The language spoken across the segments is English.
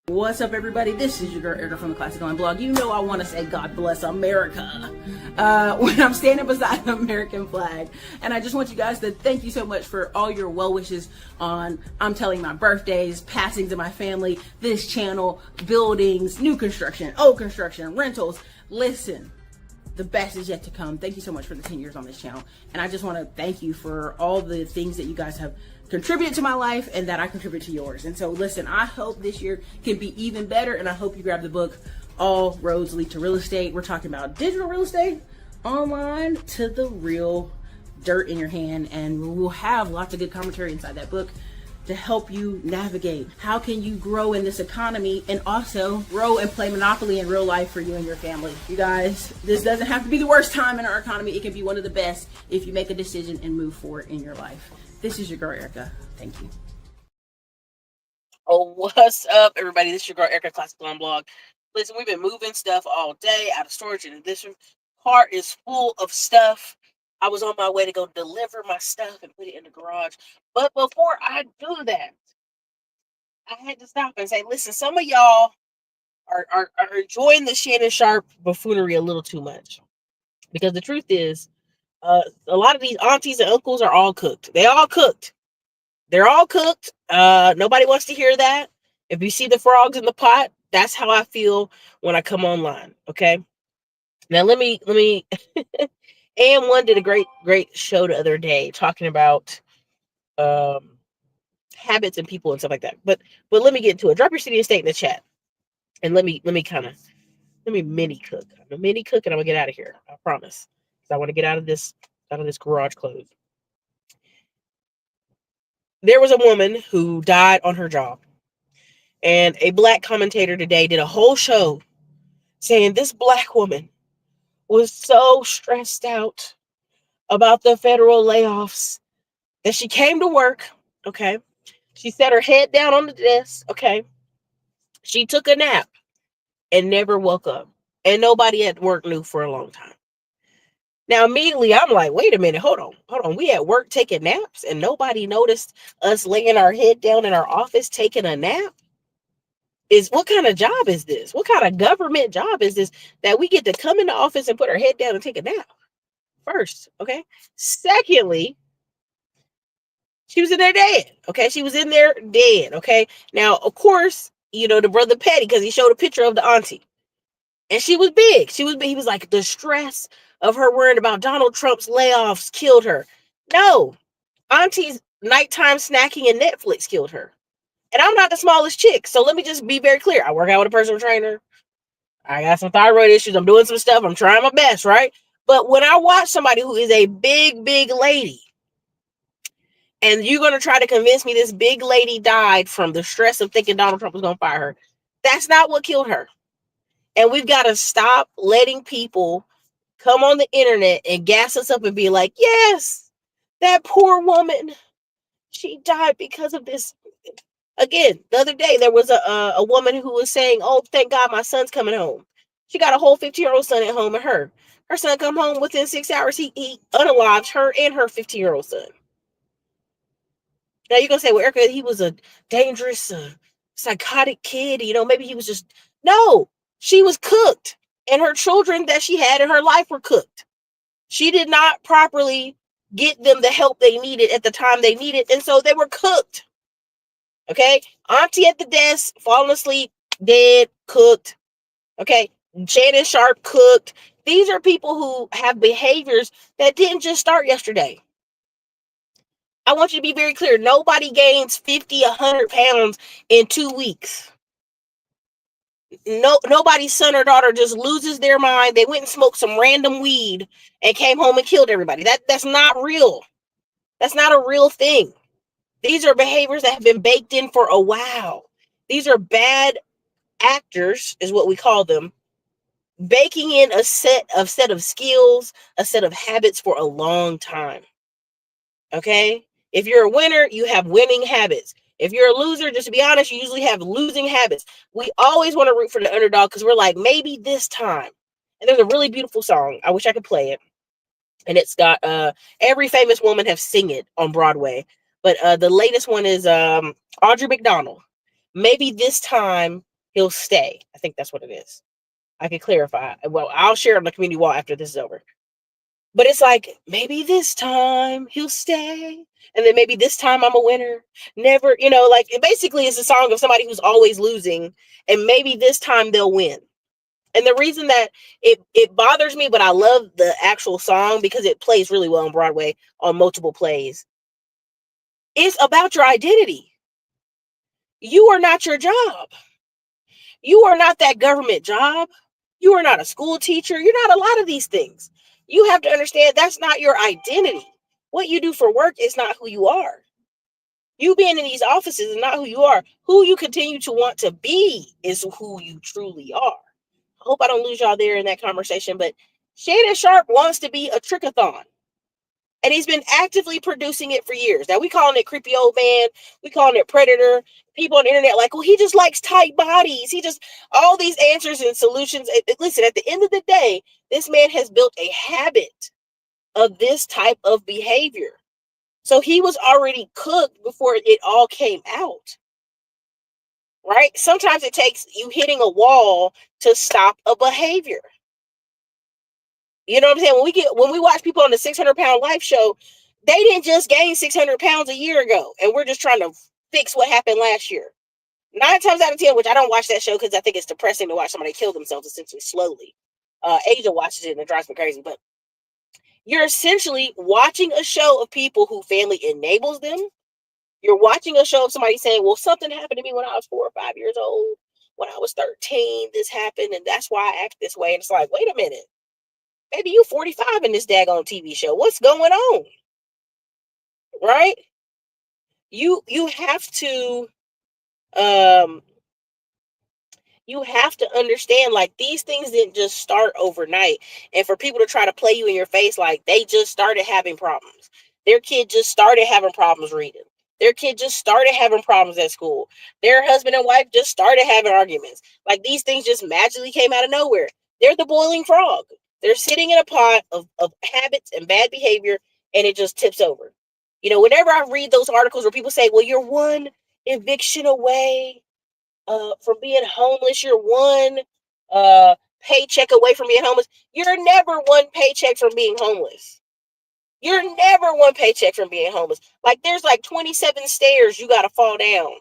What's up, everybody? This is your girl Erica from the Classic Line blog. You know I want to say God bless America when I'm standing beside the American flag. And I just want you guys to thank you so much for all your well wishes on, I'm telling my birthdays, passings of my family, this channel, buildings, new construction, old construction, rentals. Listen, the best is yet to come. Thank you so much for the 10 years on this channel. And I just want to thank you for all the things that you guys have contributed to my life and that I contribute to yours. And so listen, I hope this year can be even better, and I hope you grab the book, All Roads Lead to Real Estate. We're talking about digital real estate, online to the real dirt in your hand, and we'll have lots of good commentary inside that book to help you navigate. How can you grow in this economy and also grow and play Monopoly in real life for you and your family? You guys, this doesn't have to be the worst time in our economy. It can be one of the best if you make a decision and move forward in your life. This is your girl, Erica. Thank you. Oh, what's up, everybody? This is your girl, Erica, Classic Line blog. Listen, we've been moving stuff all day out of storage, and this car is full of stuff. I was on my way to go deliver my stuff and put it in the garage. But before I do that, I had to stop and say, listen, some of y'all are enjoying the Shannon Sharpe buffoonery a little too much. Because the truth is, a lot of these aunties and uncles are all cooked. They all cooked. They're all cooked. Nobody wants to hear that. If you see the frogs in the pot, that's how I feel when I come online. Okay. Now let me AM1 did a great show the other day talking about habits and people and stuff like that. But let me get into it. Drop your city and state in the chat. And let me mini cook. I'm a mini cook and I'm gonna get out of here. I promise. I want to get out of this garage clothes. There was a woman who died on her job. And a black commentator today did a whole show saying this black woman was so stressed out about the federal layoffs that she came to work. Okay. She set her head down on the desk. Okay. She took a nap and never woke up. And nobody at work knew for a long time. Now, immediately, I'm like, wait a minute, hold on. We at work taking naps and nobody noticed us laying our head down in our office taking a nap? What kind of job is this? What kind of government job is this that we get to come in the office and put our head down and take a nap? First, okay? Secondly, she was in there dead, okay? She was in there dead, okay? Now, of course, you know, the brother Petty, because he showed a picture of the auntie. And she was big. He was like, the stress of her worrying about Donald Trump's layoffs killed her. No, auntie's nighttime snacking and Netflix killed her. And I'm not the smallest chick. So let me just be very clear. I work out with a personal trainer. I got some thyroid issues. I'm doing some stuff. I'm trying my best, right? But when I watch somebody who is a big lady, and you're going to try to convince me this big lady died from the stress of thinking Donald Trump was going to fire her, that's not what killed her. And we've got to stop letting people come on the internet and gas us up and be like, yes, that poor woman, she died because of this. Again, the other day, there was a woman who was saying, oh, thank God my son's coming home. She got a whole 15-year-old son at home, and her son come home within 6 hours. He unalived her and her 15-year-old son. Now you're going to say, well, Erica, he was a dangerous, psychotic kid. You know, maybe he was just, no. She was cooked, and her children that she had in her life were cooked. She did not properly get them the help they needed at the time they needed, and so they were cooked. Okay? Auntie at the desk, falling asleep, dead, cooked. Okay? Shannon Sharpe, cooked. These are people who have behaviors that didn't just start yesterday. I want you to be very clear. Nobody gains 50, 100 pounds in 2 weeks. Nobody's son or daughter just loses their mind. They went and smoked some random weed and came home and killed everybody. That's not real. That's not a real thing. These are behaviors that have been baked in for a while. These are bad actors, is what we call them, baking in a set of skills, a set of habits for a long time. Okay? If you're a winner, you have winning habits. If you're a loser, just to be honest, you usually have losing habits. We always want to root for the underdog because we're like, maybe this time. And there's a really beautiful song. I wish I could play it. And it's got every famous woman have sing it on Broadway. But the latest one is Audrey McDonald. Maybe this time he'll stay. I think that's what it is. I can clarify. Well, I'll share on the community wall after this is over. But it's like, maybe this time he'll stay. And then maybe this time I'm a winner. Never, like it basically is a song of somebody who's always losing. And maybe this time they'll win. And the reason that it bothers me, but I love the actual song because it plays really well on Broadway on multiple plays. It's about your identity. You are not your job. You are not that government job. You are not a school teacher. You're not a lot of these things. You have to understand that's not your identity. What you do for work is not who you are. You being in these offices is not who you are. Who you continue to want to be is who you truly are. I hope I don't lose y'all there in that conversation, but Shannon Sharpe wants to be a trickathon. And he's been actively producing it for years. Now, we calling it creepy old man. We calling it predator. People on the internet like, well, he just likes tight bodies. He just, all these answers and solutions. Listen, at the end of the day, this man has built a habit of this type of behavior. So he was already cooked before it all came out. Right? Sometimes it takes you hitting a wall to stop a behavior. You know what I'm saying? When we watch people on the 600-pound life show, they didn't just gain 600 pounds a year ago, and we're just trying to fix what happened last year. 9 times out of 10, which I don't watch that show because I think it's depressing to watch somebody kill themselves essentially slowly. Asia watches it and it drives me crazy, but you're essentially watching a show of people who family enables them. You're watching a show of somebody saying, well, something happened to me when I was 4 or 5 years old. When I was 13, this happened, and that's why I act this way. And it's like, wait a minute. Maybe you 45 in this daggone TV show. What's going on? Right? You have to understand, like, these things didn't just start overnight. And for people to try to play you in your face like they just started having problems. Their kid just started having problems reading. Their kid just started having problems at school. Their husband and wife just started having arguments. Like, these things just magically came out of nowhere. They're the boiling frog. They're sitting in a pot of habits and bad behavior, and it just tips over. Whenever I read those articles where people say, well, you're one eviction away from being homeless, you're one paycheck away from being homeless. You're never one paycheck from being homeless. You're never one paycheck from being homeless. Like, there's like 27 stairs you got to fall down.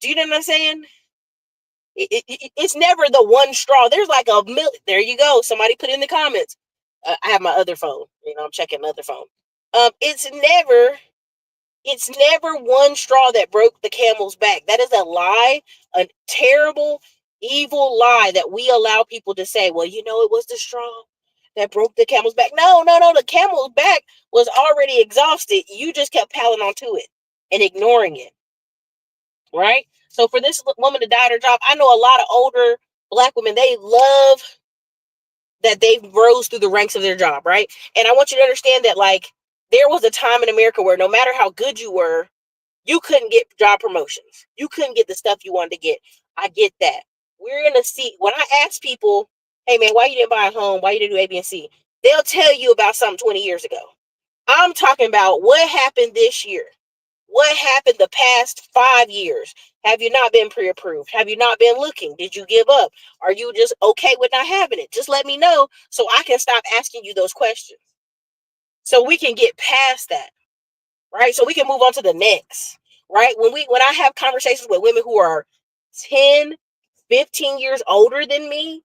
Do you know what I'm saying? It's never the one straw. There's like a million. There you go. Somebody put in the comments. I have my other phone. I'm checking the other phone. It's never one straw that broke the camel's back. That is a lie, a terrible, evil lie that we allow people to say, well, it was the straw that broke the camel's back. No. The camel's back was already exhausted. You just kept piling onto it and ignoring it. Right? So for this woman to die at her job, I know a lot of older Black women, they love that they rose through the ranks of their job, right? And I want you to understand that, like, there was a time in America where no matter how good you were, you couldn't get job promotions. You couldn't get the stuff you wanted to get. I get that. We're going to see, when I ask people, hey man, why you didn't buy a home? Why you didn't do A, B, and C? They'll tell you about something 20 years ago. I'm talking about what happened this year. What happened the past 5 years? Have you not been pre-approved? Have you not been looking? Did you give up? Are you just okay with not having it? Just let me know so I can stop asking you those questions. So we can get past that, right? So we can move on to the next, right? When I have conversations with women who are 10, 15 years older than me,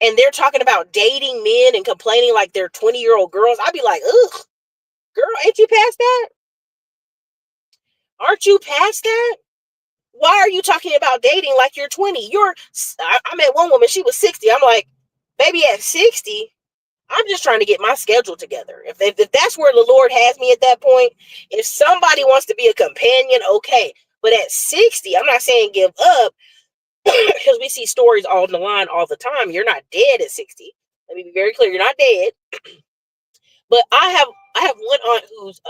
and they're talking about dating men and complaining like they're 20-year-old girls, I'd be like, ugh, girl, ain't you past that? Aren't you past that? Why are you talking about dating like you're 20? I met one woman, she was 60. I'm like, baby, at 60, I'm just trying to get my schedule together. If that's where the Lord has me at that point, if somebody wants to be a companion, okay. But at 60, I'm not saying give up because we see stories on the line all the time. You're not dead at 60. Let me be very clear. You're not dead. But I have one aunt who's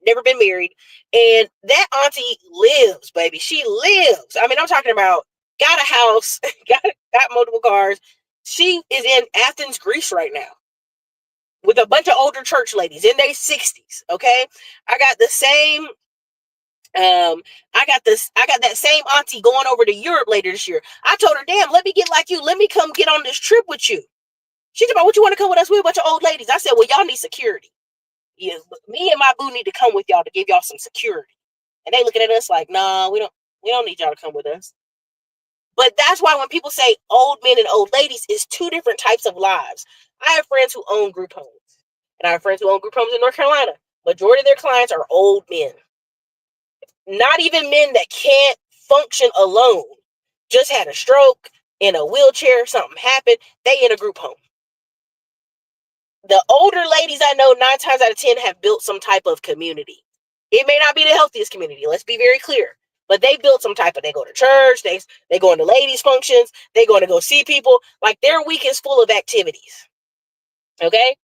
never been married, and that auntie lives, baby. She lives. I mean, I'm talking about got a house, got multiple cars. She is in Athens, Greece right now with a bunch of older church ladies in their 60s. Okay, I got the same I got that same auntie going over to Europe later this year. I told her, damn, let me get like you. Let me come get on this trip with you. She's about, what you want to come with us? We're a bunch of old ladies. I said, well, y'all need security. Yeah, me and my boo need to come with y'all to give y'all some security. And they looking at us like, nah, we don't need y'all to come with us. But that's why when people say old men and old ladies, it's two different types of lives. I have friends who own group homes. And I have friends who own group homes in North Carolina. Majority of their clients are old men. Not even men that can't function alone. Just had a stroke, in a wheelchair, something happened. They in a group home. The older ladies I know, 9 times out of 10, have built some type of community. It may not be the healthiest community. Let's be very clear. But they built some type of, they go to church, they go into ladies' functions, they going to go see people. Like their week is full of activities. Okay?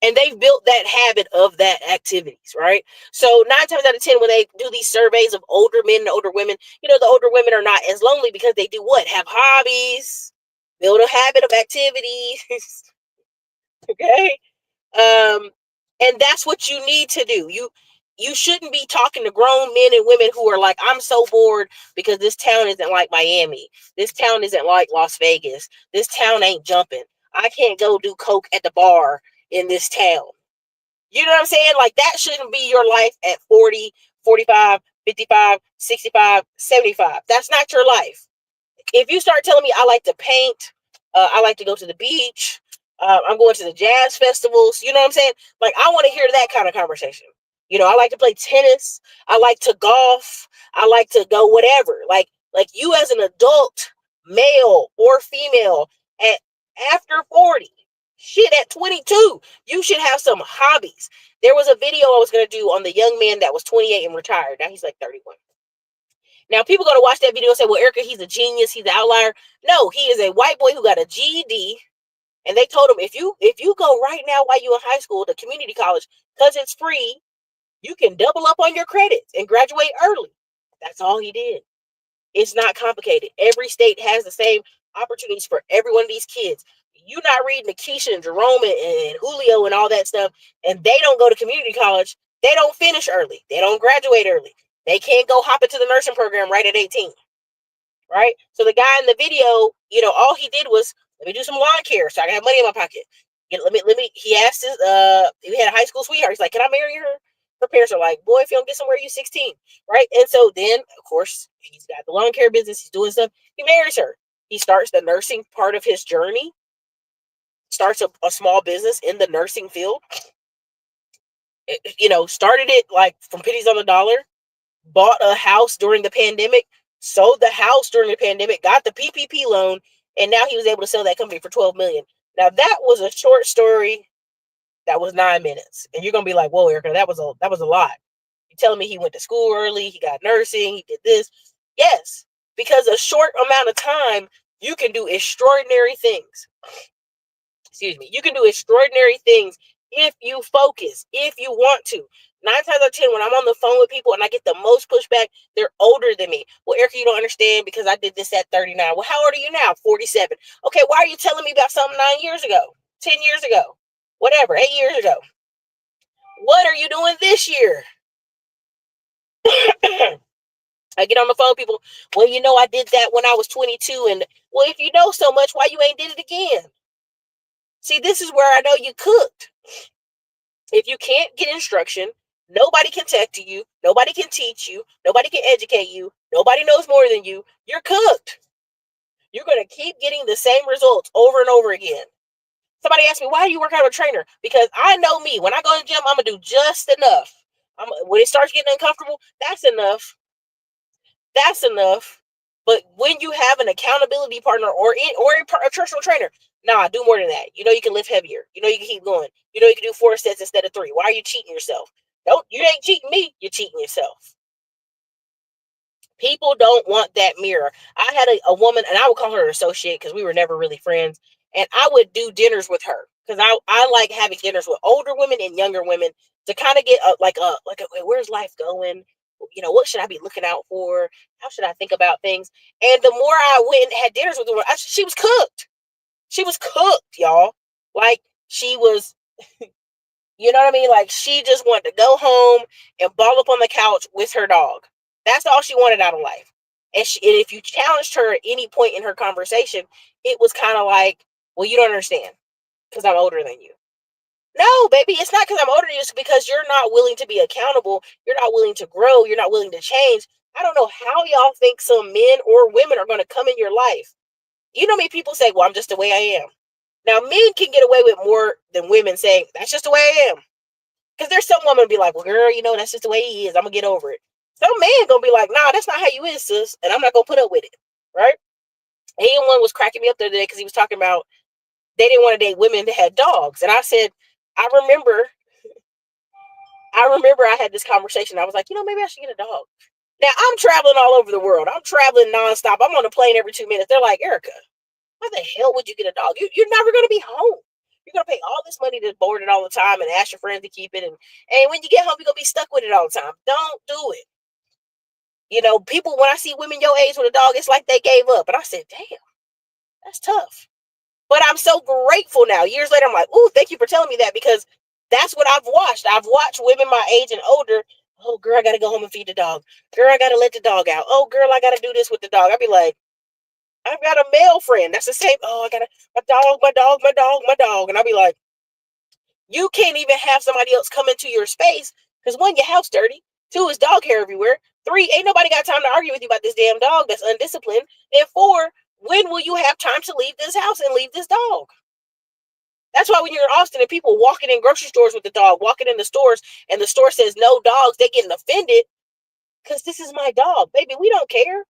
And they've built that habit of that activities, right? So 9 times out of 10, when they do these surveys of older men and older women, the older women are not as lonely because they do what? Have hobbies, build a habit of activities. Okay? And that's what you need to do. You shouldn't be talking to grown men and women who are like, I'm so bored because this town isn't like Miami. This town isn't like Las Vegas. This town ain't jumping. I can't go do coke at the bar in this town. You know what I'm saying? Like that shouldn't be your life at 40, 45, 55, 65, 75. That's not your life. If you start telling me I like to paint, I like to go to the beach, I'm going to the jazz festivals, you know what I'm saying? Like, I want to hear that kind of conversation. I like to play tennis. I like to golf. I like to go whatever. Like you as an adult, male or female, at after 40, shit, at 22, you should have some hobbies. There was a video I was going to do on the young man that was 28 and retired. Now he's like 31. Now, people go to watch that video and say, well, Erica, he's a genius. He's an outlier. No, he is a white boy who got a GED. And they told him, if you go right now while you're in high school to community college, because it's free, you can double up on your credits and graduate early. That's all he did. It's not complicated. Every state has the same opportunities for every one of these kids. You're not reading Keisha and Jerome and Julio and all that stuff, and they don't go to community college. They don't finish early. They don't graduate early. They can't go hop into the nursing program right at 18, right? So the guy in the video, all he did was, let me do some lawn care so I can have money in my pocket. He asked he had a high school sweetheart. He's like, can I marry her? Her parents are like, boy, if you don't get somewhere, you're 16, right? And so then, of course, he's got the lawn care business. He's doing stuff. He marries her. He starts the nursing part of his journey, starts a small business in the nursing field. Started it like from pennies on the dollar, bought a house during the pandemic, sold the house during the pandemic, got the PPP loan, and now he was able to sell that company for $12 million. Now that was a short story. That was 9 minutes. And you're going to be like, whoa, Erica, that was a lot. You're telling me he went to school early, he got nursing, he did this. Yes, because a short amount of time, you can do extraordinary things. Excuse me. You can do extraordinary things if you focus, if you want to. 9 times out of 10, when I'm on the phone with people and I get the most pushback, they're older than me. Well, Erica, you don't understand because I did this at 39. Well, how old are you now? 47. Okay, why are you telling me about something 9 years ago, 10 years ago, whatever, 8 years ago? What are you doing this year? I get on the phone, people, well, I did that when I was 22. And, well, if you know so much, why you ain't did it again? See, this is where I know you cooked. If you can't get instruction, nobody can tech to you, nobody can teach you, nobody can educate you, nobody knows more than you, you're cooked. You're going to keep getting the same results over and over again. Somebody asked me, why do you work out with a trainer? Because I know me. When I go to the gym, I'm going to do just enough. When it starts getting uncomfortable, that's enough. That's enough. But when you have an accountability partner or a personal trainer, nah, do more than that. You can lift heavier. You can keep going. You can do 4 sets instead of 3. Why are you cheating yourself? You ain't cheating me. You're cheating yourself. People don't want that mirror. I had a woman, and I would call her an associate because we were never really friends. And I would do dinners with her because I like having dinners with older women and younger women to kind of get where's life going? What should I be looking out for? How should I think about things? And the more I went and had dinners with her, she was cooked. She was cooked, y'all. Like she was You know what I mean? Like, she just wanted to go home and ball up on the couch with her dog. That's all she wanted out of life. And if you challenged her at any point in her conversation, it was kind of like, well, you don't understand because I'm older than you. No, baby, it's not because I'm older than you. It's because you're not willing to be accountable. You're not willing to grow. You're not willing to change. I don't know how y'all think some men or women are going to come in your life. You know me, people say, well, I'm just the way I am. Now, men can get away with more than women saying, that's just the way I am. Because there's some woman be like, well, girl, that's just the way he is. I'm going to get over it. Some man going to be like, nah, that's not how you is, sis. And I'm not going to put up with it. Right? One was cracking me up the other day because he was talking about they didn't want to date women that had dogs. And I said, I remember I had this conversation. I was like, maybe I should get a dog. Now, I'm traveling all over the world. I'm traveling nonstop. I'm on a plane every 2 minutes. They're like, Erica, why the hell would you get a dog? You're never going to be home. You're going to pay all this money to board it all the time and ask your friends to keep it. And when you get home, you're going to be stuck with it all the time. Don't do it. People, when I see women your age with a dog, it's like they gave up. And I said, damn, that's tough. But I'm so grateful now. Years later, I'm like, ooh, thank you for telling me that, because that's what I've watched. I've watched women my age and older. Oh, girl, I got to go home and feed the dog. Girl, I got to let the dog out. Oh, girl, I got to do this with the dog. I'd be like, I've got a male friend. That's the same. Oh, I got my dog, my dog, my dog, my dog. And I'll be like, you can't even have somebody else come into your space because, one, your house dirty. Two, is dog hair everywhere. Three, ain't nobody got time to argue with you about this damn dog that's undisciplined. And four, when will you have time to leave this house and leave this dog? That's why when you're in Austin and people walking in grocery stores with the dog, walking in the stores, and the store says no dogs, they getting offended because this is my dog. Baby, we don't care.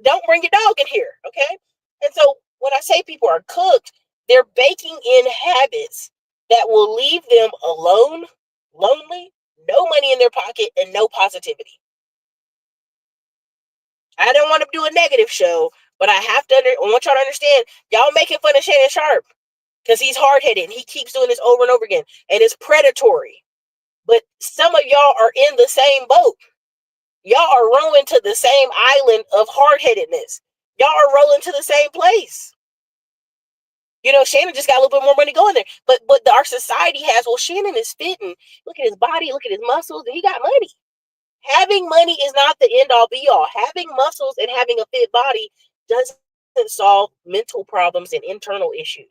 Don't bring your dog in here, okay? And so when I say people are cooked, they're baking in habits that will leave them alone, lonely, no money in their pocket, and no positivity. I don't want to do a negative show, but I want y'all to understand, y'all making fun of Shannon Sharpe because he's hard-headed and he keeps doing this over and over again, and it's predatory. But some of y'all are in the same boat. Y'all are rowing to the same island of hard-headedness. Y'all are rolling to the same place. Shannon just got a little bit more money going there. But our society has, well, Shannon is fit and look at his body, look at his muscles, and he got money. Having money is not the end all be all. Having muscles and having a fit body doesn't solve mental problems and internal issues.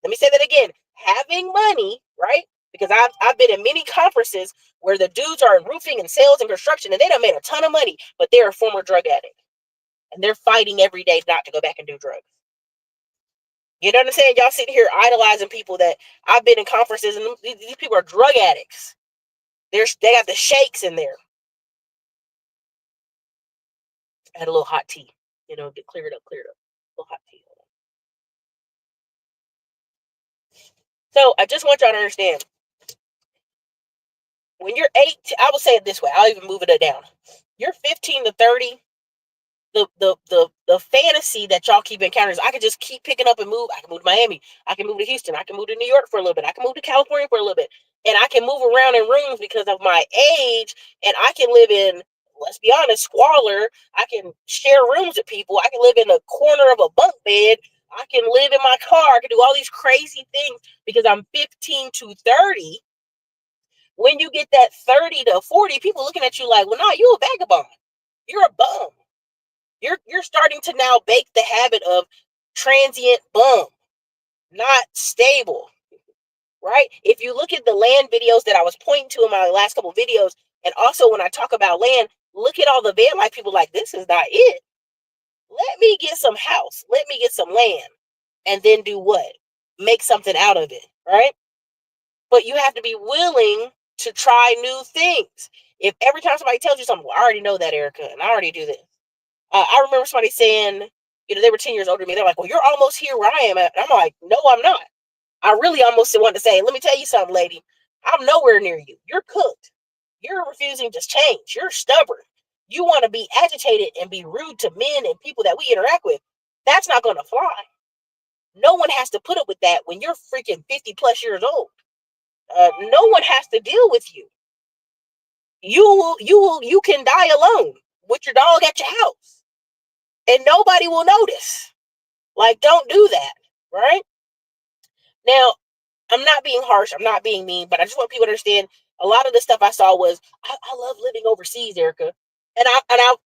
Let me say that again. Having money, right? Because I've been in many conferences where the dudes are in roofing and sales and construction, and they done made a ton of money, but they're a former drug addict. And they're fighting every day not to go back and do drugs. You know what I'm saying? Y'all sitting here idolizing people that I've been in conferences, and these people are drug addicts. They got the shakes in there. I had a little hot tea, to clear it up. A little hot tea. So I just want y'all to understand, when you're 8, I will say it this way. I'll even move it down. You're 15 to 30. The fantasy that y'all keep encountering is I can just keep picking up and move. I can move to Miami. I can move to Houston. I can move to New York for a little bit. I can move to California for a little bit. And I can move around in rooms because of my age. And I can live in, let's be honest, squalor. I can share rooms with people. I can live in a corner of a bunk bed. I can live in my car. I can do all these crazy things because I'm 15 to 30. When you get that 30 to 40, people looking at you like, well, no, you a vagabond. You're a bum. You're starting to now bake the habit of transient bum, not stable, right? If you look at the land videos that I was pointing to in my last couple of videos, and also when I talk about land, look at all the van life people like, this is not it. Let me get some house. Let me get some land. And then do what? Make something out of it, right? But you have to be willing to try new things. If every time somebody tells you something, well, I already know that, Erica, and I already do this. I remember somebody saying, they were 10 years older than me. They're like, well, you're almost here where I am at. And I'm like, no, I'm not. I really almost wanted to say, let me tell you something, lady. I'm nowhere near you. You're cooked. You're refusing to change. You're stubborn. You want to be agitated and be rude to men and people that we interact with. That's not going to fly. No one has to put up with that when you're freaking 50 plus years old. No one has to deal with you. You can die alone with your dog at your house. And nobody will notice. Like, don't do that, right? Now, I'm not being harsh. I'm not being mean, but I just want people to understand a lot of the stuff I saw was, I love living overseas, Erica.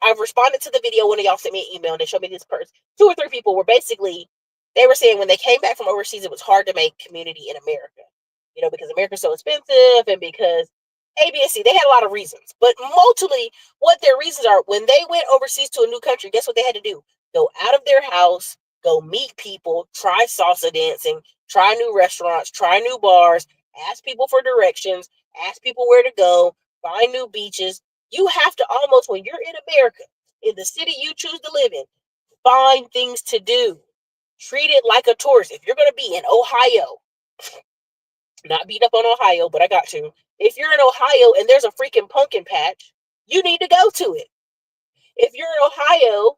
I've responded to the video. One of y'all sent me an email and they showed me this person. Two or three people were basically, they were saying when they came back from overseas, it was hard to make community in America. Because America's so expensive and because A, B, and C. They had a lot of reasons. But mostly what their reasons are, when they went overseas to a new country, guess what they had to do? Go out of their house, go meet people, try salsa dancing, try new restaurants, try new bars, ask people for directions, ask people where to go, find new beaches. You have to almost, when you're in America, in the city you choose to live in, find things to do. Treat it like a tourist. If you're going to be in Ohio, not beat up on Ohio, but I got to. If you're in Ohio and there's a freaking pumpkin patch, you need to go to it. If you're in Ohio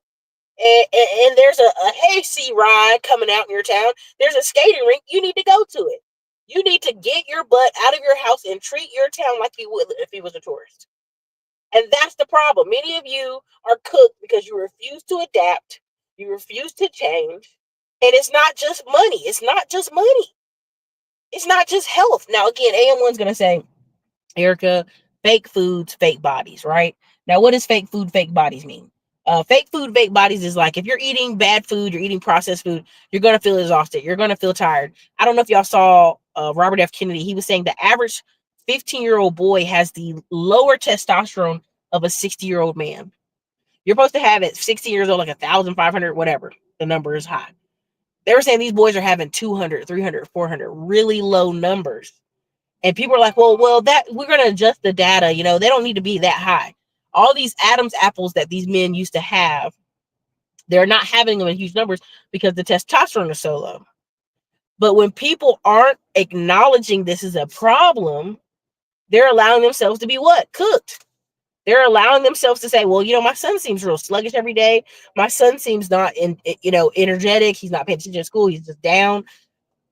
and there's a hayseed ride coming out in your town, there's a skating rink, you need to go to it. You need to get your butt out of your house and treat your town like you would if you was a tourist. And that's the problem. Many of you are cooked because you refuse to adapt, you refuse to change, and it's not just money. It's not just money. It's not just health. Now, again, AM1's going to say, Erica, fake foods, fake bodies, right? Now, what does fake food, fake bodies mean? Fake food, fake bodies is like if you're eating bad food, you're eating processed food, you're going to feel exhausted. You're going to feel tired. I don't know if y'all saw Robert F. Kennedy. He was saying the average 15-year-old boy has the lower testosterone of a 60-year-old man. You're supposed to have at 60 years old, like 1,500, whatever. The number is high. They were saying these boys are having 200, 300, 400, really low numbers. And people are like, well, that we're going to adjust the data. They don't need to be that high. All these Adam's apples that these men used to have, they're not having them in huge numbers because the testosterone is so low. But when people aren't acknowledging this is a problem, they're allowing themselves to be what? Cooked. They're allowing themselves to say, well, my son seems real sluggish every day. My son seems not energetic. He's not paying attention to school. He's just down.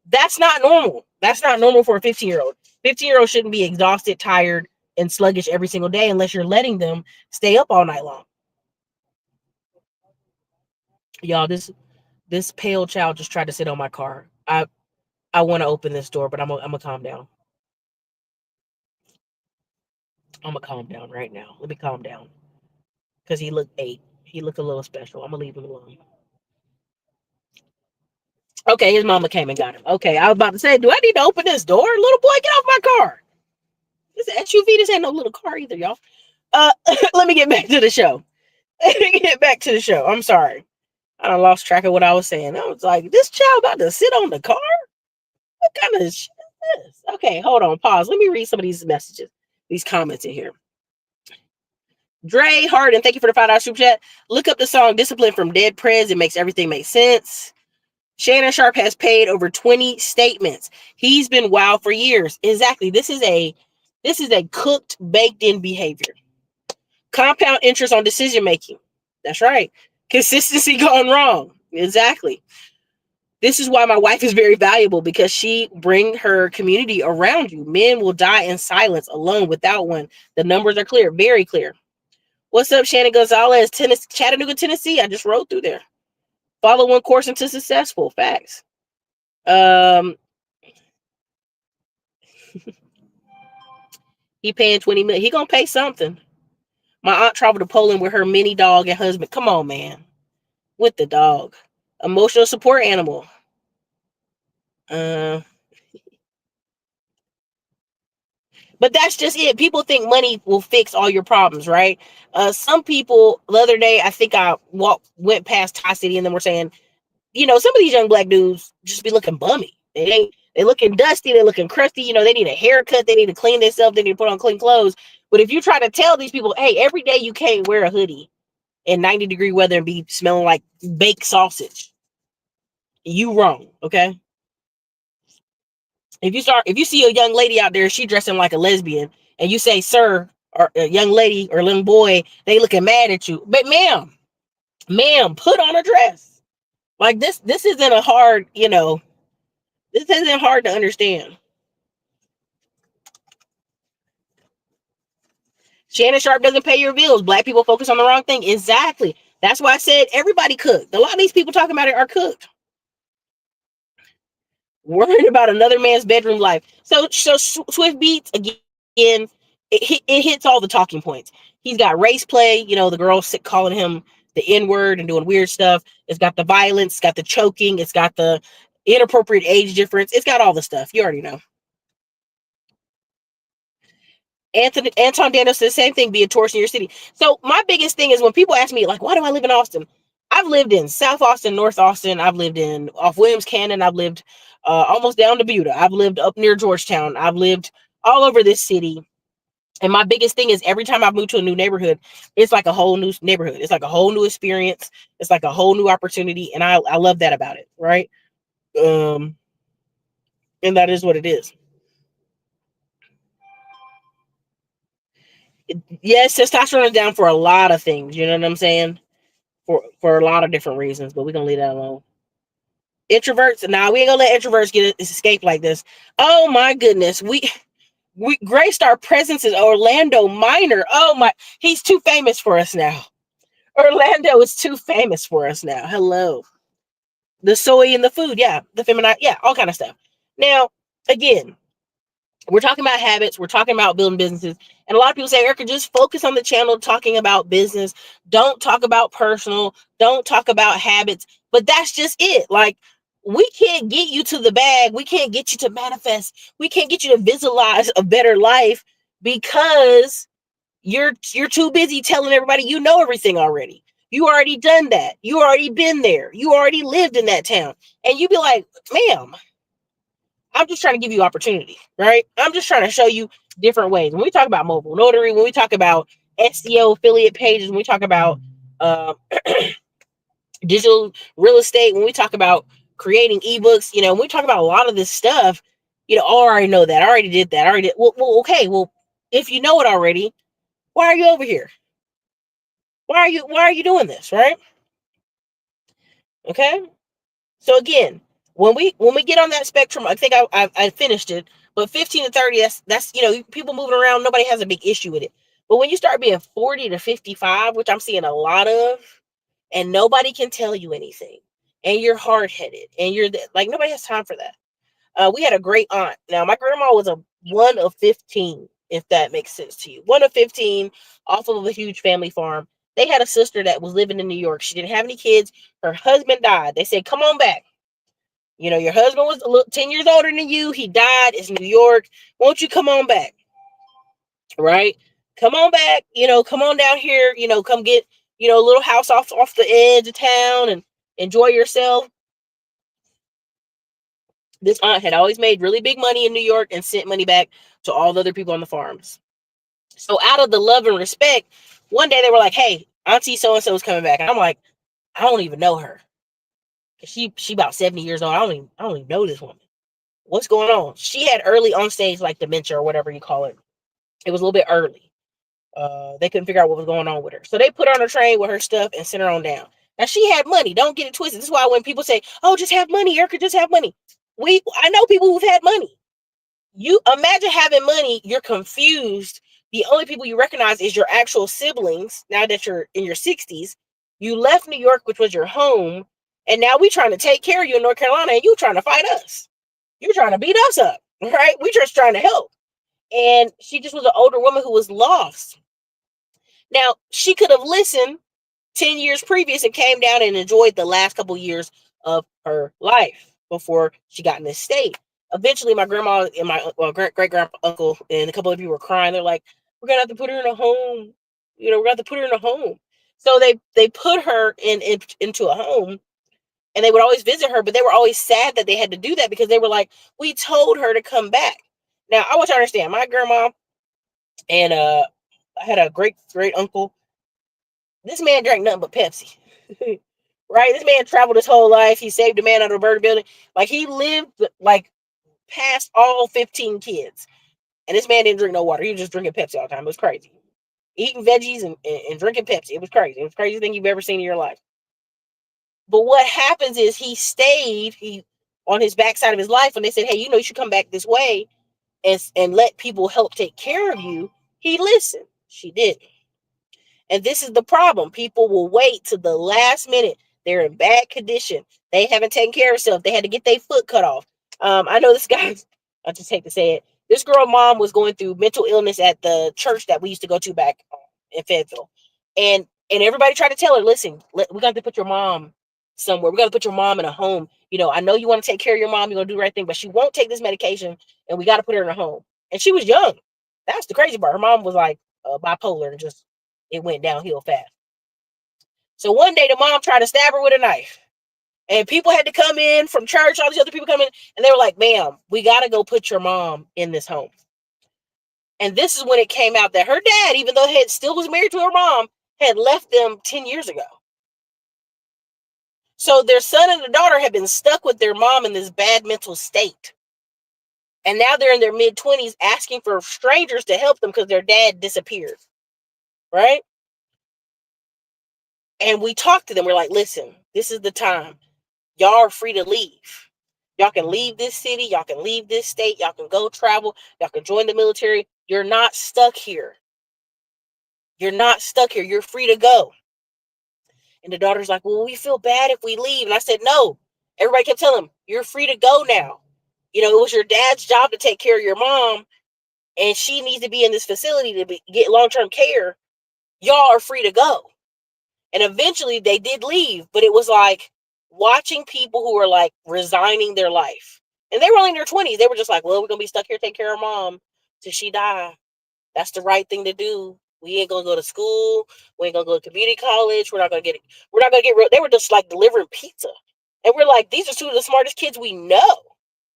That's not normal. That's not normal for a 15-year-old. 15-year-old shouldn't be exhausted, tired, and sluggish every single day unless you're letting them stay up all night long. Y'all, this pale child just tried to sit on my car. I want to open this door, but I'm gonna calm down. I'm gonna calm down right now. Let me calm down. Because he looked 8. He looked a little special. I'm gonna leave him alone. Okay, his mama came and got him. Okay, I was about to say, do I need to open this door? Little boy, get off my car. This SUV, this ain't no little car either, y'all. Let me get back to the show. I'm sorry. I done lost track of what I was saying. I was like, this child about to sit on the car? What kind of shit is this? Okay, hold on. Pause. Let me read some of these messages, these comments in here. Dre Harden, thank you for the $5 super chat. Look up the song Discipline from Dead Prez. It makes everything make sense. Shannon Sharpe has paid over 20 statements. He's been wild for years. Exactly. This is a cooked, baked in behavior. Compound interest on decision making. That's right. Consistency gone wrong. Exactly. This is why my wife is very valuable, because she bring her community around you. Men will die in silence alone without one. The numbers are clear, very clear. What's up, Shannon Gonzalez, Chattanooga, Tennessee? I just rode through there. Follow one course into successful. Facts. He paying $20 million. He gonna pay something. My aunt traveled to Poland with her mini dog and husband. Come on, man. With the dog. Emotional support animal. But that's just it. People think money will fix all your problems, right? Some people, the other day, I think I went past Tie City and then we're saying, some of these young black dudes just be looking bummy. They looking dusty, they looking crusty, they need a haircut, they need to clean themselves, they need to put on clean clothes. But if you try to tell these people, hey, every day you can't wear a hoodie in 90-degree weather and be smelling like baked sausage, you wrong, okay? If you see a young lady out there, she dressing like a lesbian, and you say, sir, or a young lady or little boy, they looking mad at you. But ma'am, put on a dress. Like this isn't a hard, this isn't hard to understand. Shannon Sharpe doesn't pay your bills. Black people focus on the wrong thing. Exactly. That's why I said everybody cooked. A lot of these people talking about it are cooked. worrying about another man's bedroom life. So Swift Beats again. It hits all the talking points. He's got race play. You know, the girls calling him the N word and doing weird stuff. It's got the violence. It's got the choking. It's got the inappropriate age difference. It's got all the stuff. You already know. Anton Daniels said the same thing, be a tourist in your city. So my biggest thing is when people ask me, like, why do I live in Austin? I've lived in South Austin, North Austin. I've lived in off Williams Cannon. I've lived almost down to Buda. I've lived up near Georgetown. I've lived all over this city. And my biggest thing is every time I move to a new neighborhood, it's like a whole new neighborhood. It's like a whole new experience. It's like a whole new opportunity. And I love that about it. Right. Um, and that is what it is. Yes, testosterone is down for a lot of things. You know what I'm saying? For a lot of different reasons, but we're gonna leave that alone. Introverts, nah, we ain't gonna let introverts get escape like this. Oh my goodness, we graced our presence in Orlando Minor. Oh my, he's too famous for us now. Orlando is too famous for us now. Hello, the soy and the food, yeah, the feminine, yeah, all kind of stuff. Now, again, we're talking about habits. We're talking about building businesses. And a lot of people say, Erica, just focus on the channel talking about business. Don't talk about personal. Don't talk about habits. But that's just it. Like, we can't get you to the bag. We can't get you to manifest. We can't get you to visualize a better life because you're too busy telling everybody you know everything already. You already done that. You already been there. You already lived in that town. And you be like, ma'am, I'm just trying to give you opportunity, right? I'm just trying to show you different ways. When we talk about mobile notary, when we talk about SEO affiliate pages, when we talk about uh, digital real estate, when we talk about creating ebooks, when we talk about a lot of this stuff, I already know that. I already did that. I already did. Well, okay. Well, if you know it already, why are you over here? Why are you doing this, right? Okay. So again, when we get on that spectrum, I think I finished it, but 15 to 30, that's people moving around, nobody has a big issue with it. But when you start being 40 to 55, which I'm seeing a lot of, and nobody can tell you anything, and you're hard headed, and like nobody has time for that. We had a great aunt. Now my grandma was a one of 15, if that makes sense to you. One of 15, off of a huge family farm. They had a sister that was living in New York. She didn't have any kids. Her husband died. They said, "Come on back. Your husband was 10 years older than you. He died. It's New York. Won't you come on back? Right? Come on back. Come on down here. Come get, a little house off the edge of town and enjoy yourself." This aunt had always made really big money in New York and sent money back to all the other people on the farms. So out of the love and respect, one day they were like, "Hey, Auntie so-and-so is coming back." And I'm like, I don't even know her. She about 70 years old. I don't even know this woman. What's going on? She had early on stage like dementia or whatever you call it. It was a little bit early. They couldn't figure out what was going on with her. So they put her on a train with her stuff and sent her on down. Now she had money. Don't get it twisted. This is why when people say, "Oh, just have money, Erica, just have money." I know people who've had money. You imagine having money, you're confused. The only people you recognize is your actual siblings. Now that you're in your 60s, you left New York, which was your home, and now we trying to take care of you in North Carolina, and you trying to fight us. You're trying to beat us up, right? We just trying to help. And she just was an older woman who was lost. Now, she could have listened 10 years previous and came down and enjoyed the last couple years of her life before she got in this state. Eventually, my grandma and my great grandpa uncle and a couple of people were crying. They're like, "We're gonna have to put her in a home. We're gonna have to put her in a home." So they put her into a home, and they would always visit her, but they were always sad that they had to do that because they were like, "We told her to come back." Now, I want you to understand, my grandma and I had a great uncle. This man drank nothing but Pepsi. Right? This man traveled his whole life. He saved a man out of a burning building. Like he lived like past all 15 kids. And this man didn't drink no water. He was just drinking Pepsi all the time. It was crazy. Eating veggies and drinking Pepsi. It was crazy. It was the craziest thing you've ever seen in your life. But what happens is he stayed on his backside of his life when they said, "Hey, you should come back this way and let people help take care of you." He listened. She didn't. And this is the problem. People will wait to the last minute. They're in bad condition. They haven't taken care of themselves. They had to get their foot cut off. I know this guy, I just hate to say it. This girl mom was going through mental illness at the church that we used to go to back in Fayetteville. And everybody tried to tell her, listen, we got to put your mom somewhere. We got to put your mom in a home. I know you want to take care of your mom. You're going to do the right thing, but she won't take this medication, and we got to put her in a home. And she was young. That's the crazy part. Her mom was like bipolar, and just it went downhill fast. So one day the mom tried to stab her with a knife. And people had to come in from church, all these other people come in, and they were like, ma'am, we got to go put your mom in this home. And this is when it came out that her dad, even though he still was married to her mom, had left them 10 years ago. So their son and the daughter had been stuck with their mom in this bad mental state. And now they're in their mid-20s asking for strangers to help them because their dad disappeared. Right? And we talked to them. We're like, listen, this is the time. Y'all are free to leave. Y'all can leave this city. Y'all can leave this state. Y'all can go travel. Y'all can join the military. You're not stuck here. You're not stuck here. You're free to go. And the daughter's like, well, we feel bad if we leave. And I said, no. Everybody kept telling him, you're free to go now. It was your dad's job to take care of your mom, and she needs to be in this facility to get long-term care. Y'all are free to go. And eventually they did leave, but it was like watching people who were like resigning their life. And they were only in their 20s. They were just like, well, we're going to be stuck here, take care of mom till she die. That's the right thing to do. We ain't going to go to school. We ain't going to go to community college. We're not going to get real. They were just like delivering pizza. And we're like, these are two of the smartest kids we know.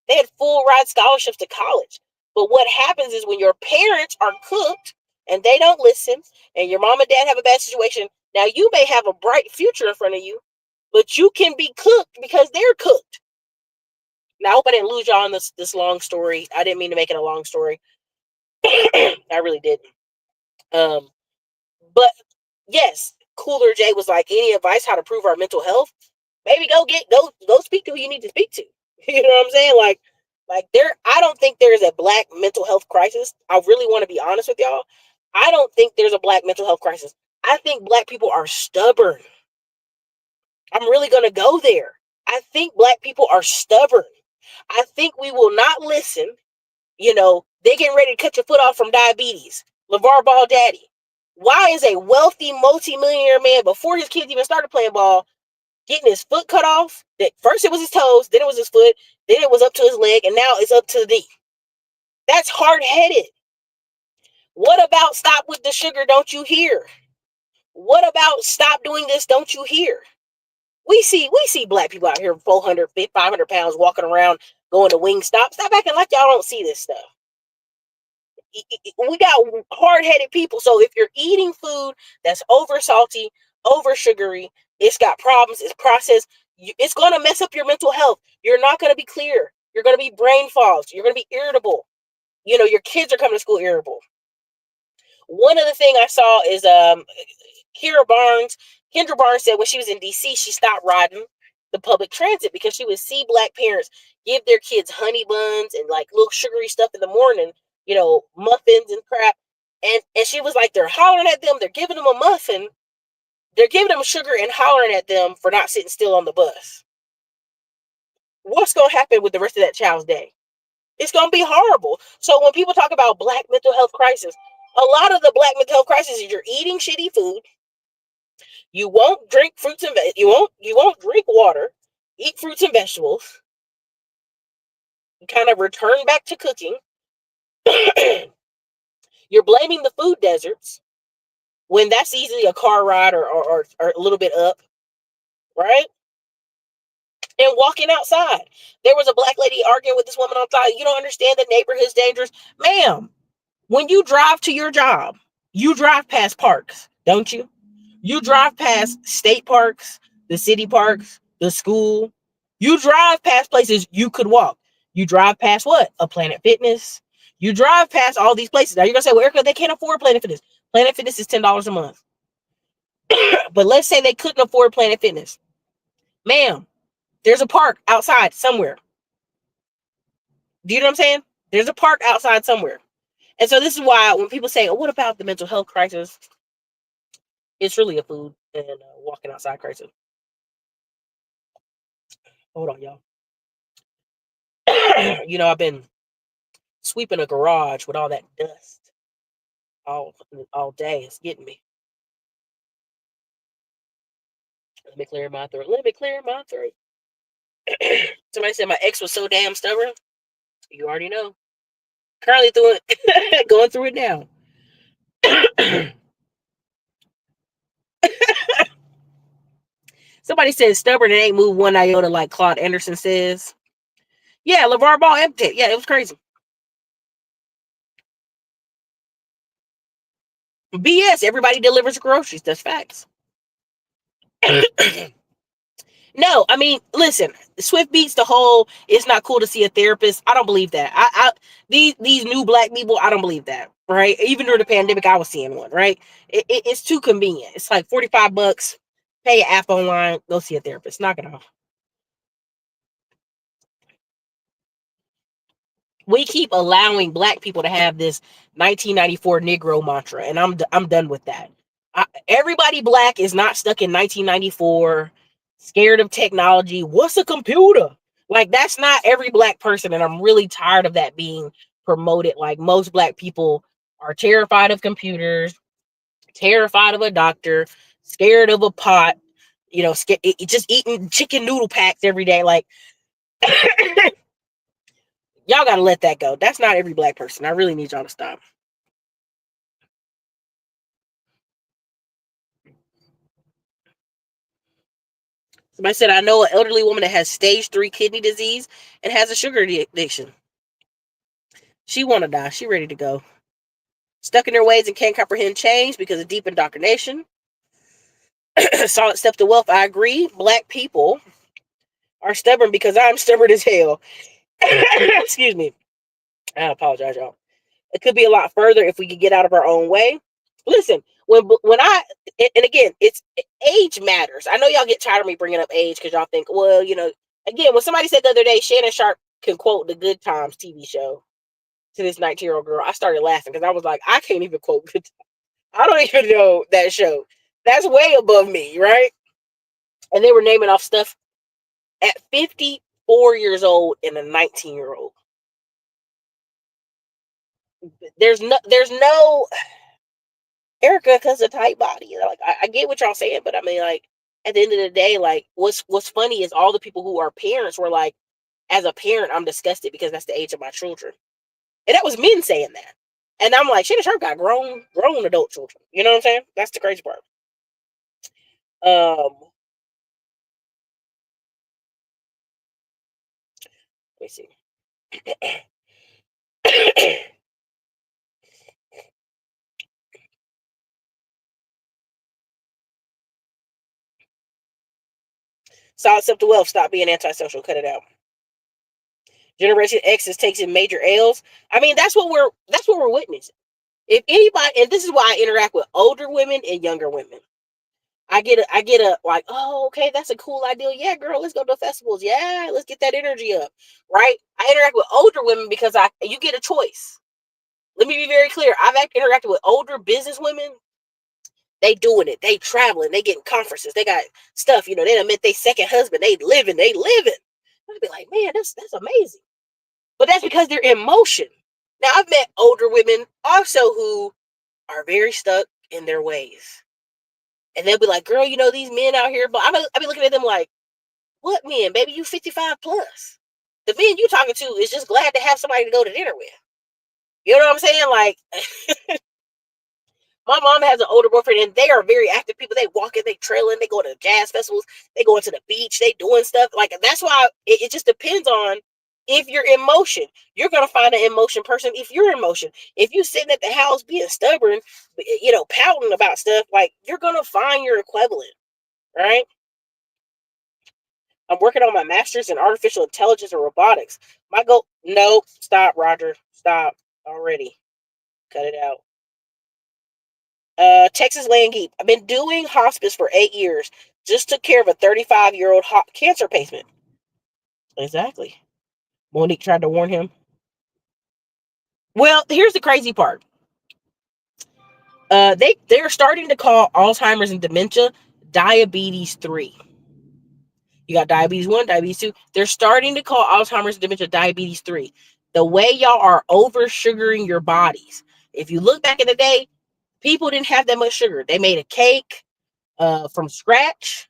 They had full ride scholarships to college. But what happens is when your parents are cooked and they don't listen, and your mom and dad have a bad situation, now you may have a bright future in front of you, but you can be cooked because they're cooked. Now, I hope I didn't lose y'all on this long story. I didn't mean to make it a long story. I really didn't. But yes, Cooler Jay was like, any advice how to improve our mental health? Maybe go speak to who you need to speak to. You know what I'm saying? I don't think there is a black mental health crisis. I really want to be honest with y'all. I don't think there's a black mental health crisis. I think black people are stubborn. I'm really going to go there. I think black people are stubborn. I think we will not listen. They getting ready to cut your foot off from diabetes. LeVar Ball daddy. Why is a wealthy multimillionaire man, before his kids even started playing ball, getting his foot cut off? That first it was his toes, then it was his foot, then it was up to his leg, and now it's up to the knee. That's hard-headed. What about stop with the sugar, don't you hear? What about stop doing this, don't you hear? We see black people out here 400, 500 pounds walking around going to Wingstop. Stop acting like y'all don't see this stuff. We got hard-headed people. So if you're eating food that's over salty, over sugary, it's got problems, it's processed, it's going to mess up your mental health. You're not going to be clear. You're going to be brain fogged. You're going to be irritable. Your kids are coming to school irritable. One of the things I saw is Kendra Barnes said when she was in DC, she stopped riding the public transit because she would see black parents give their kids honey buns and like little sugary stuff in the morning, muffins and crap. And she was like, they're hollering at them, they're giving them a muffin, they're giving them sugar and hollering at them for not sitting still on the bus. What's going to happen with the rest of that child's day? It's going to be horrible. So when people talk about black mental health crisis, a lot of the black mental health crisis is you're eating shitty food. You won't drink fruits and you won't drink water, eat fruits and vegetables. You kind of return back to cooking. You're blaming the food deserts when that's easily a car ride or a little bit up, right? And walking outside. There was a black lady arguing with this woman outside. You don't understand the neighborhood's dangerous. Ma'am, when you drive to your job, you drive past parks, don't you? You drive past state parks, the city parks, the school. You drive past places you could walk. You drive past what? A Planet Fitness. You drive past all these places. Now you're going to say, well, Erica, they can't afford Planet Fitness. Planet Fitness is $10 a month. But let's say they couldn't afford Planet Fitness. Ma'am, there's a park outside somewhere. Do you know what I'm saying? There's a park outside somewhere. And so this is why when people say, oh, what about the mental health crisis? It's really a food and walking outside crisis. Hold on, y'all. I've been sweeping a garage with all that dust all all day. It's getting me. Let me clear my throat. Let me clear my throat. Somebody said my ex was so damn stubborn. You already know. Currently through it, going through it now. Somebody said stubborn and ain't moved one iota like Claude Anderson says. Yeah, LeVar Ball empty. Yeah, it was crazy. BS. Everybody delivers groceries. That's facts. No, I mean, listen. Swift beats the whole. It's not cool to see a therapist. I don't believe that. These new black people. I don't believe that. Right? Even during the pandemic, I was seeing one. Right? It's too convenient. It's like $45. Pay an app online. Go see a therapist. Knock it off. We keep allowing black people to have this 1994 Negro mantra, and I'm done with that. Everybody black is not stuck in 1994, scared of technology. What's a computer? Like that's not every black person, and I'm really tired of that being promoted. Like most black people are terrified of computers, terrified of a doctor, scared of a pot. Just eating chicken noodle packs every day. Like y'all got to let that go. That's not every black person. I really need y'all to stop. Somebody said, I know an elderly woman that has stage 3 kidney disease and has a sugar addiction. She want to die. She ready to go. Stuck in their ways and can't comprehend change because of deep indoctrination. Solid step to wealth. I agree. Black people are stubborn because I'm stubborn as hell. Excuse me. I apologize, y'all. It could be a lot further if we could get out of our own way. Listen, when I and again, it's age matters. I know y'all get tired of me bringing up age because y'all think, well, again, when somebody said the other day, Shannon Sharpe can quote the Good Times TV show to this 19-year-old girl, I started laughing because I was like, I can't even quote Good Times. I don't even know that show. That's way above me, right? And they were naming off stuff at 54 years old and a 19-year-old. There's no Erica because of tight body. Like I get what y'all saying, but I mean, like at the end of the day, like what's funny is all the people who are parents were like, as a parent, I'm disgusted because that's the age of my children, and that was men saying that, and I'm like, Shannon Sharp got grown adult children. You know what I'm saying? That's the crazy part. Let me see. Solid step to wealth. Stop being antisocial. Cut it out. Generation X is taking major L's. I mean, that's what we're witnessing. If anybody, and this is why I interact with older women and younger women. I get a like, oh, okay, that's a cool idea. Yeah, girl, let's go to festivals. Yeah, let's get that energy up. Right? I interact with older women because you get a choice. Let me be very clear. I've interacted with older business women. They doing it. They traveling. They getting conferences. They got stuff. They done met their second husband. They living. They living. I'd be like, man, that's amazing. But that's because they're in motion. Now I've met older women also who are very stuck in their ways. And they'll be like, girl, these men out here, but I be looking at them like, what men? Baby, you 55 plus. The men you talking to is just glad to have somebody to go to dinner with. You know what I'm saying? Like, my mom has an older boyfriend, and they are very active people. They walking, they trailing, they go to jazz festivals, they go into the beach, they doing stuff. Like, that's why it just depends on if you're in motion. You're going to find an in motion person if you're in motion. If you sitting at the house being stubborn, pouting about stuff, like, you're going to find your equivalent, right? I'm working on my master's in artificial intelligence and robotics. My goal, no, stop, Roger, stop already. Cut it out. Texas Land Geek. I've been doing hospice for 8 years. Just took care of a 35-year-old cancer patient. Exactly. Monique tried to warn him. Well, here's the crazy part. They're starting to call Alzheimer's and dementia diabetes 3. You got diabetes 1, diabetes 2. They're starting to call Alzheimer's and dementia diabetes 3. The way y'all are over sugaring your bodies. If you look back in the day, people didn't have that much sugar. They made a cake from scratch.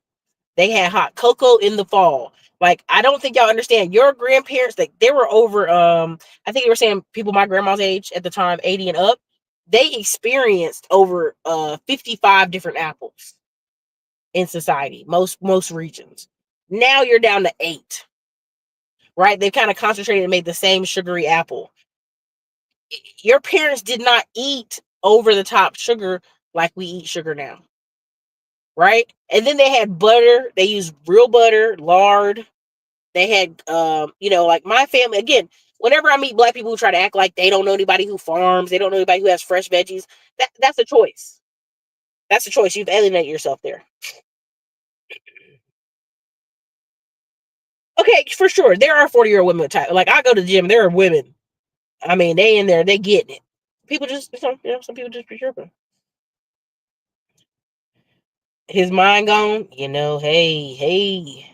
They had hot cocoa in the fall. Like, I don't think y'all understand. Your grandparents, like, they were over, I think they were saying people my grandma's age at the time, 80 and up, they experienced over 55 different apples in society, most regions. Now you're down to 8, right? They've kind of concentrated and made the same sugary apple. Your parents did not eat over the top sugar like we eat sugar now, right? And then they had butter. They used real butter, lard. They had, like my family, again, whenever I meet black people who try to act like they don't know anybody who farms, they don't know anybody who has fresh veggies, that's a choice. That's a choice. You've alienated yourself there. Okay, for sure. There are 40-year-old women with type. Like, I go to the gym, there are women. I mean, they in there, they getting it. People just, some people just be tripping. His mind gone, hey.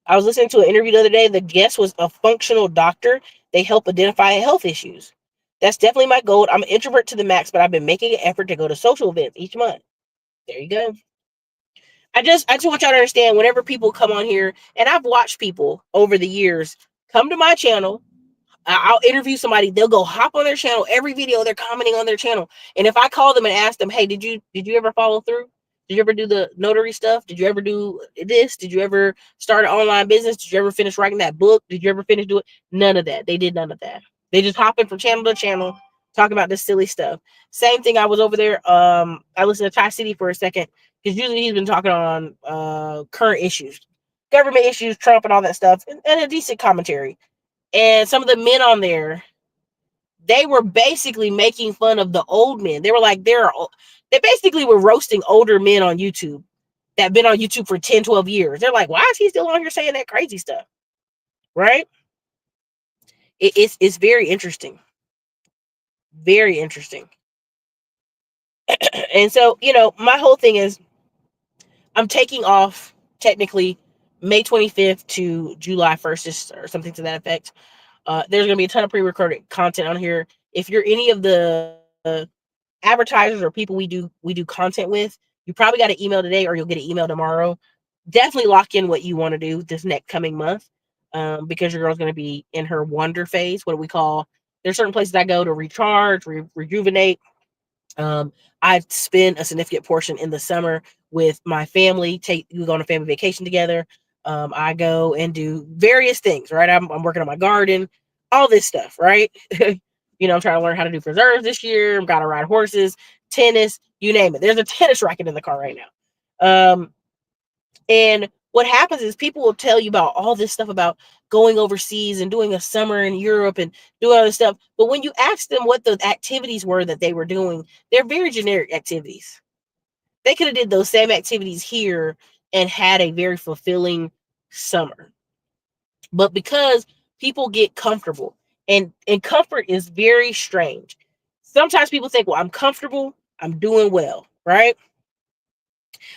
I was listening to an interview the other day. The guest was a functional doctor. They help identify health issues. That's definitely my goal. I'm an introvert to the max, but I've been making an effort to go to social events each month. There you go. I just want y'all to understand, whenever people come on here, and I've watched people over the years come to my channel, I'll interview somebody, they'll go hop on their channel, every video they're commenting on their channel. And if I call them and ask them, hey, did you ever follow through? Did you ever do the notary stuff? Did you ever do this? Did you ever start an online business? Did you ever finish writing that book? Did you ever finish doing none of that? They did none of that. They just hopping from channel to channel, talking about this silly stuff. Same thing. I was over there. I listened to Ty City for a second, because usually he's been talking on current issues, government issues, Trump and all that stuff, and a decent commentary. And some of the men on there, they were basically making fun of the old men. They were like, they basically were roasting older men on YouTube that have been on YouTube for 10, 12 years. They're like, why is he still on here saying that crazy stuff? Right? It's very interesting. Very interesting. And so, my whole thing is, I'm taking off technically May 25th to July 1st or something to that effect. There's going to be a ton of pre-recorded content on here. If you're any of the advertisers or people we do content with, you probably got an email today, or you'll get an email tomorrow. Definitely lock in what you want to do this next coming month, because your girl's going to be in her wonder phase. What do we call? There's certain places I go to recharge, rejuvenate. I spend a significant portion in the summer with my family. We go on a family vacation together. I go and do various things, right? I'm working on my garden, all this stuff, right? I'm trying to learn how to do preserves this year. I'm gotta ride horses, tennis, you name it. There's a tennis racket in the car right now. And what happens is, people will tell you about all this stuff about going overseas and doing a summer in Europe and doing all this stuff. But when you ask them what the activities were that they were doing, they're very generic activities. They could have did those same activities here and had a very fulfilling summer. But because people get comfortable, and comfort is very strange. Sometimes people think, well, I'm comfortable, I'm doing well, right?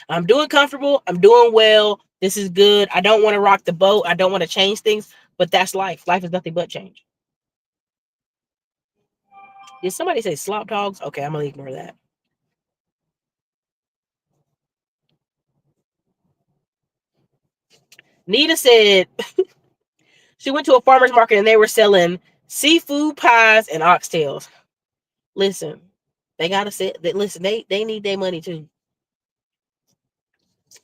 I'm doing comfortable, I'm doing well, this is good. I don't want to rock the boat, I don't want to change things, but that's life. Life is nothing but change. Did somebody say slop dogs? Okay, I'm gonna ignore that. Nita said she went to a farmer's market and they were selling seafood pies and oxtails. Listen, they gotta say that. Listen, they need their money too.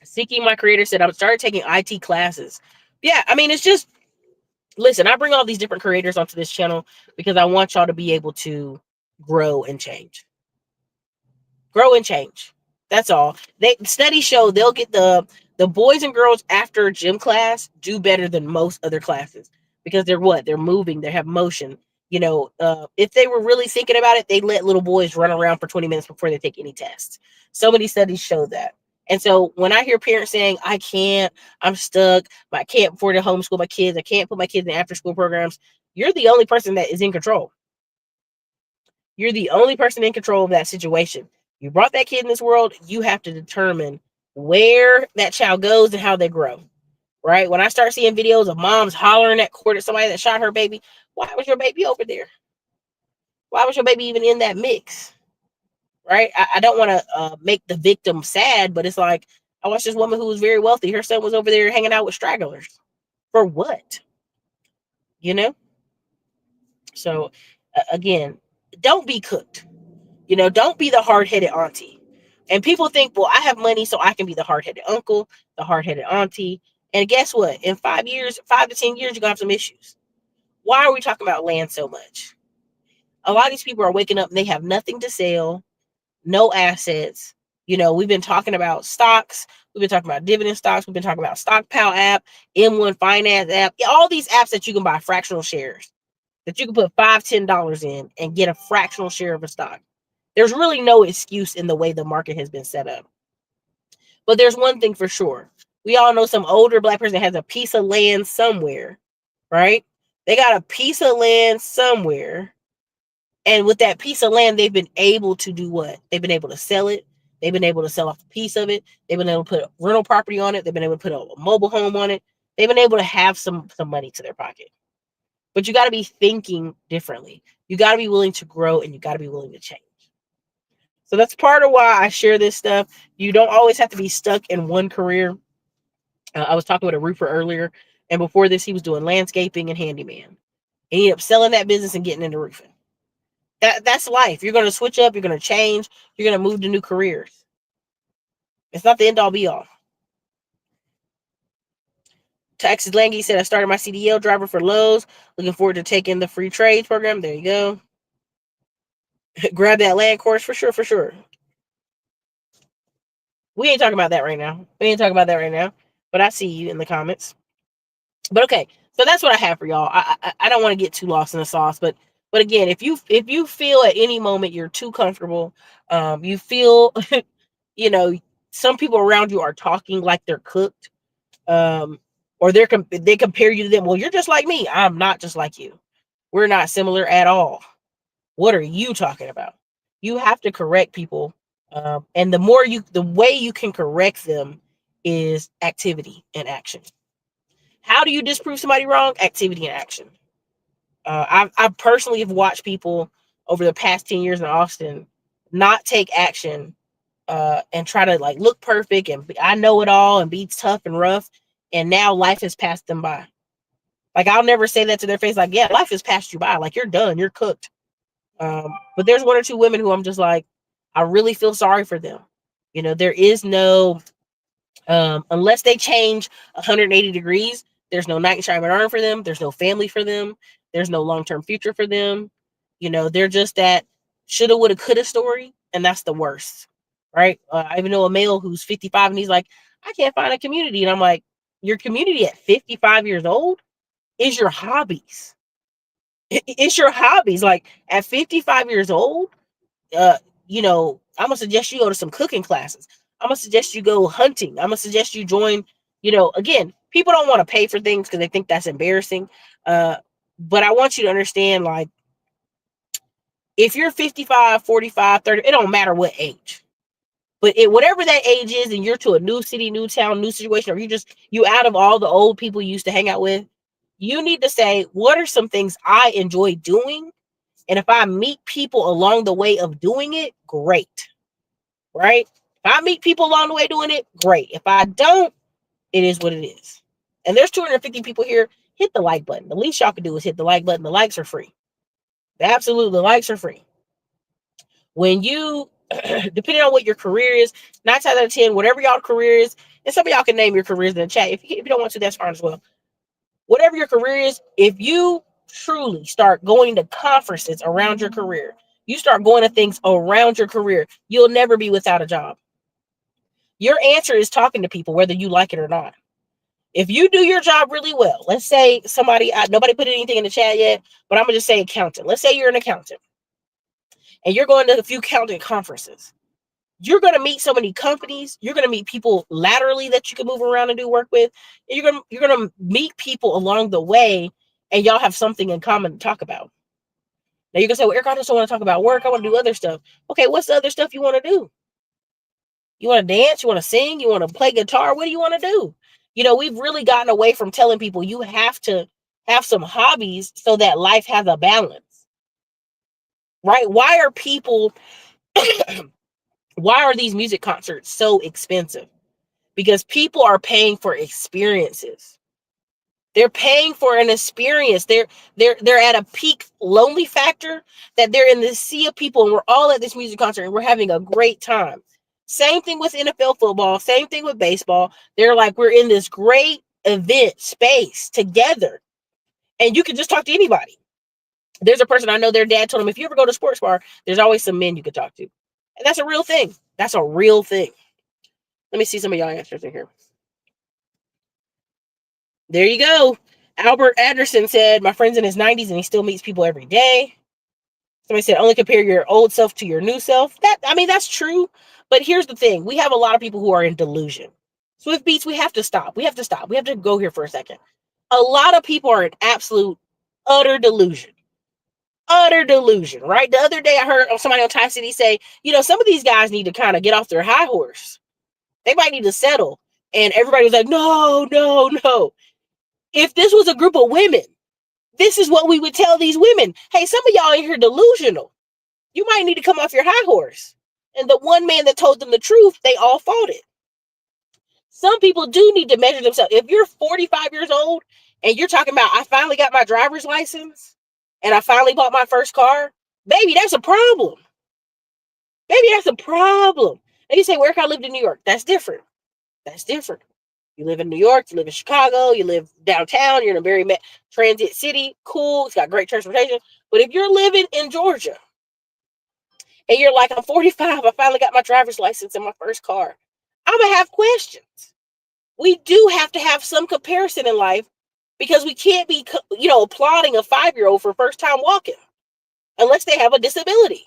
Seeking My Creator said, I'm started taking IT classes. Yeah, I mean, it's just, listen, I bring all these different creators onto this channel because I want y'all to be able to grow and change. Grow and change. That's all. Studies show they'll get the boys and girls after gym class do better than most other classes, because they're moving, they have motion. If they were really thinking about it, they'd let little boys run around for 20 minutes before they take any tests. So many studies show that. And so when I hear parents saying, I'm stuck, I can't afford to homeschool my kids, I can't put my kids in after school programs, you're the only person that is in control. You're the only person in control of that situation. You brought that kid in this world. You have to determine where that child goes and how they grow. Right? When I start seeing videos of moms hollering at court at somebody that shot her baby, why was your baby over there? Why was your baby even in that mix? Right? I don't want to make the victim sad, but it's like, I watched this woman who was very wealthy. Her son was over there hanging out with stragglers. For what? You know? So, again, don't be cooked. Don't be the hard-headed auntie. And people think, well, I have money, so I can be the hard-headed uncle, the hard-headed auntie. And guess what? In 5 years, 5 to 10 years, you're going to have some issues. Why are we talking about land so much? A lot of these people are waking up and they have nothing to sell, no assets. We've been talking about stocks. We've been talking about dividend stocks. We've been talking about Stockpile app, M1 Finance app, all these apps that you can buy fractional shares, that you can put $5-10 in and get a fractional share of a stock. There's really no excuse in the way the market has been set up. But there's one thing for sure. We all know some older Black person that has a piece of land somewhere, right? They got a piece of land somewhere. And with that piece of land, they've been able to do what? They've been able to sell it. They've been able to sell off a piece of it. They've been able to put a rental property on it. They've been able to put a mobile home on it. They've been able to have some money to their pocket. But you got to be thinking differently. You got to be willing to grow, and you got to be willing to change. So that's part of why I share this stuff. You don't always have to be stuck in one career. I was talking with a roofer earlier, and before this, he was doing landscaping and handyman. And he ended up selling that business and getting into roofing. That's life. You're going to switch up. You're going to change. You're going to move to new careers. It's not the end all be all. Texas Langy said, I started my CDL driver for Lowe's. Looking forward to taking the free trades program. There you go. Grab that land course for sure, for sure. We ain't talking about that right now. But I see you in the comments. But okay, so that's what I have for y'all. I don't want to get too lost in the sauce, but again, if you feel at any moment you're too comfortable, you feel, some people around you are talking like they're cooked, or they compare you to them. Well, you're just like me. I'm not just like you. We're not similar at all. What are you talking about? You have to correct people, and the way you can correct them is activity and action. How do you disprove somebody wrong? Activity and action. I personally have watched people over the past 10 years in Austin not take action, and try to look perfect and I know it all and be tough and rough. And now life has passed them by. I'll never say that to their face. Yeah, life has passed you by. You're done. You're cooked. But there's one or two women who I'm just I really feel sorry for them. There is no, unless they change 180 degrees, there's no knight in shining armor for them. There's no family for them. There's no long-term future for them. They're just that shoulda, woulda, coulda story. And that's the worst. Right. I even know a male who's 55 and he's like, I can't find a community. And I'm like, your community at 55 years old is your hobbies. It's your hobbies. At 55 years old, I'm gonna suggest you go to some cooking classes. I'm gonna suggest you go hunting. I'm gonna suggest you join, again, people don't want to pay for things because they think that's embarrassing. But I want you to understand, if you're 55, 45, 30, it don't matter what age. But whatever that age is, and you're to a new city, new town, new situation, or you out of all the old people you used to hang out with, you need to say, what are some things I enjoy doing? And if I meet people along the way of doing it, great. Right? If I meet people along the way doing it, great. If I don't, it is what it is. And there's 250 people here. Hit the like button. The least y'all can do is hit the like button. The likes are free. Absolutely, the likes are free. When you, depending on what your career is, 9 times out of 10, whatever y'all career is, and some of y'all can name your careers in the chat. If you don't want to, that's fine as well. Whatever your career is, if you truly start going to conferences around your career, you start going to things around your career, you'll never be without a job. Your answer is talking to people, whether you like it or not. If you do your job really well, let's say nobody put anything in the chat yet, but I'm going to just say accountant. Let's say you're an accountant and you're going to a few accountant conferences. You're going to meet so many companies. You're going to meet people laterally that you can move around and do work with. And you're going to meet people along the way, and y'all have something in common to talk about. Now you can say, well, Eric, I just don't want to talk about work. I want to do other stuff. Okay, what's the other stuff you want to do? You want to dance? You want to sing? You want to play guitar? What do you want to do? We've really gotten away from telling people you have to have some hobbies so that life has a balance, right? Why are these music concerts so expensive? Because people are paying for experiences. They're paying for an experience. They're at a peak lonely factor that they're in this sea of people, and we're all at this music concert and we're having a great time. Same thing with NFL football, same thing with baseball. They're like, we're in this great event space together. And you can just talk to anybody. There's a person I know, their dad told them, if you ever go to a sports bar, there's always some men you could talk to. And that's a real thing. That's a real thing. Let me see some of y'all answers in here. There you go. Albert Anderson said, my friend's in his 90s and he still meets people every day. Somebody said, only compare your old self to your new self. That's true. But here's the thing. We have a lot of people who are in delusion. Swift Beats, we have to stop. We have to go here for a second. A lot of people are in absolute, utter delusion. Utter delusion, right? The other day I heard somebody on Tie City say, some of these guys need to kind of get off their high horse. They might need to settle. And everybody was like, no, no, no. If this was a group of women, this is what we would tell these women. Hey, some of y'all in here delusional. You might need to come off your high horse. And the one man that told them the truth, they all fought it. Some people do need to measure themselves. If you're 45 years old and you're talking about, I finally got my driver's license and I finally bought my first car, baby, that's a problem. Baby, that's a problem. And you say, where can I live in New York? That's different. That's different. You live in New York, you live in Chicago, you live downtown, you're in a very transit city, cool, it's got great transportation. But if you're living in Georgia and you're like, I'm 45, I finally got my driver's license and my first car, I'm going to have questions. We do have to have some comparison in life because we can't be, applauding a 5-year-old for first time walking unless they have a disability.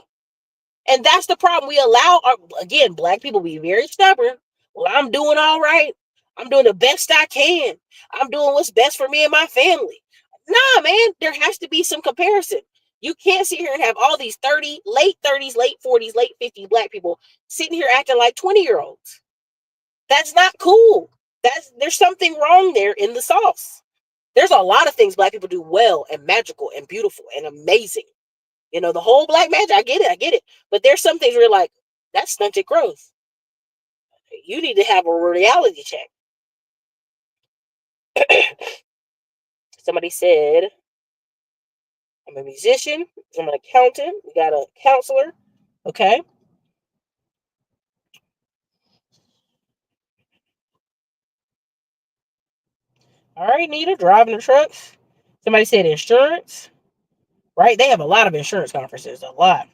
And that's the problem. We allow, again, Black people be very stubborn. Well, I'm doing all right. I'm doing the best I can. I'm doing what's best for me and my family. Nah, man, there has to be some comparison. You can't sit here and have all these late 30s, late 40s, late 50s Black people sitting here acting like 20-year-olds. That's not cool. There's something wrong there in the sauce. There's a lot of things Black people do well and magical and beautiful and amazing. The whole Black magic, I get it. But there's some things where you're like, that's stunted growth. You need to have a reality check. Somebody said, I'm a musician, I'm an accountant, we got a counselor, okay? All right, Nita, driving the trucks. Somebody said insurance, right? They have a lot of insurance conferences, a lot.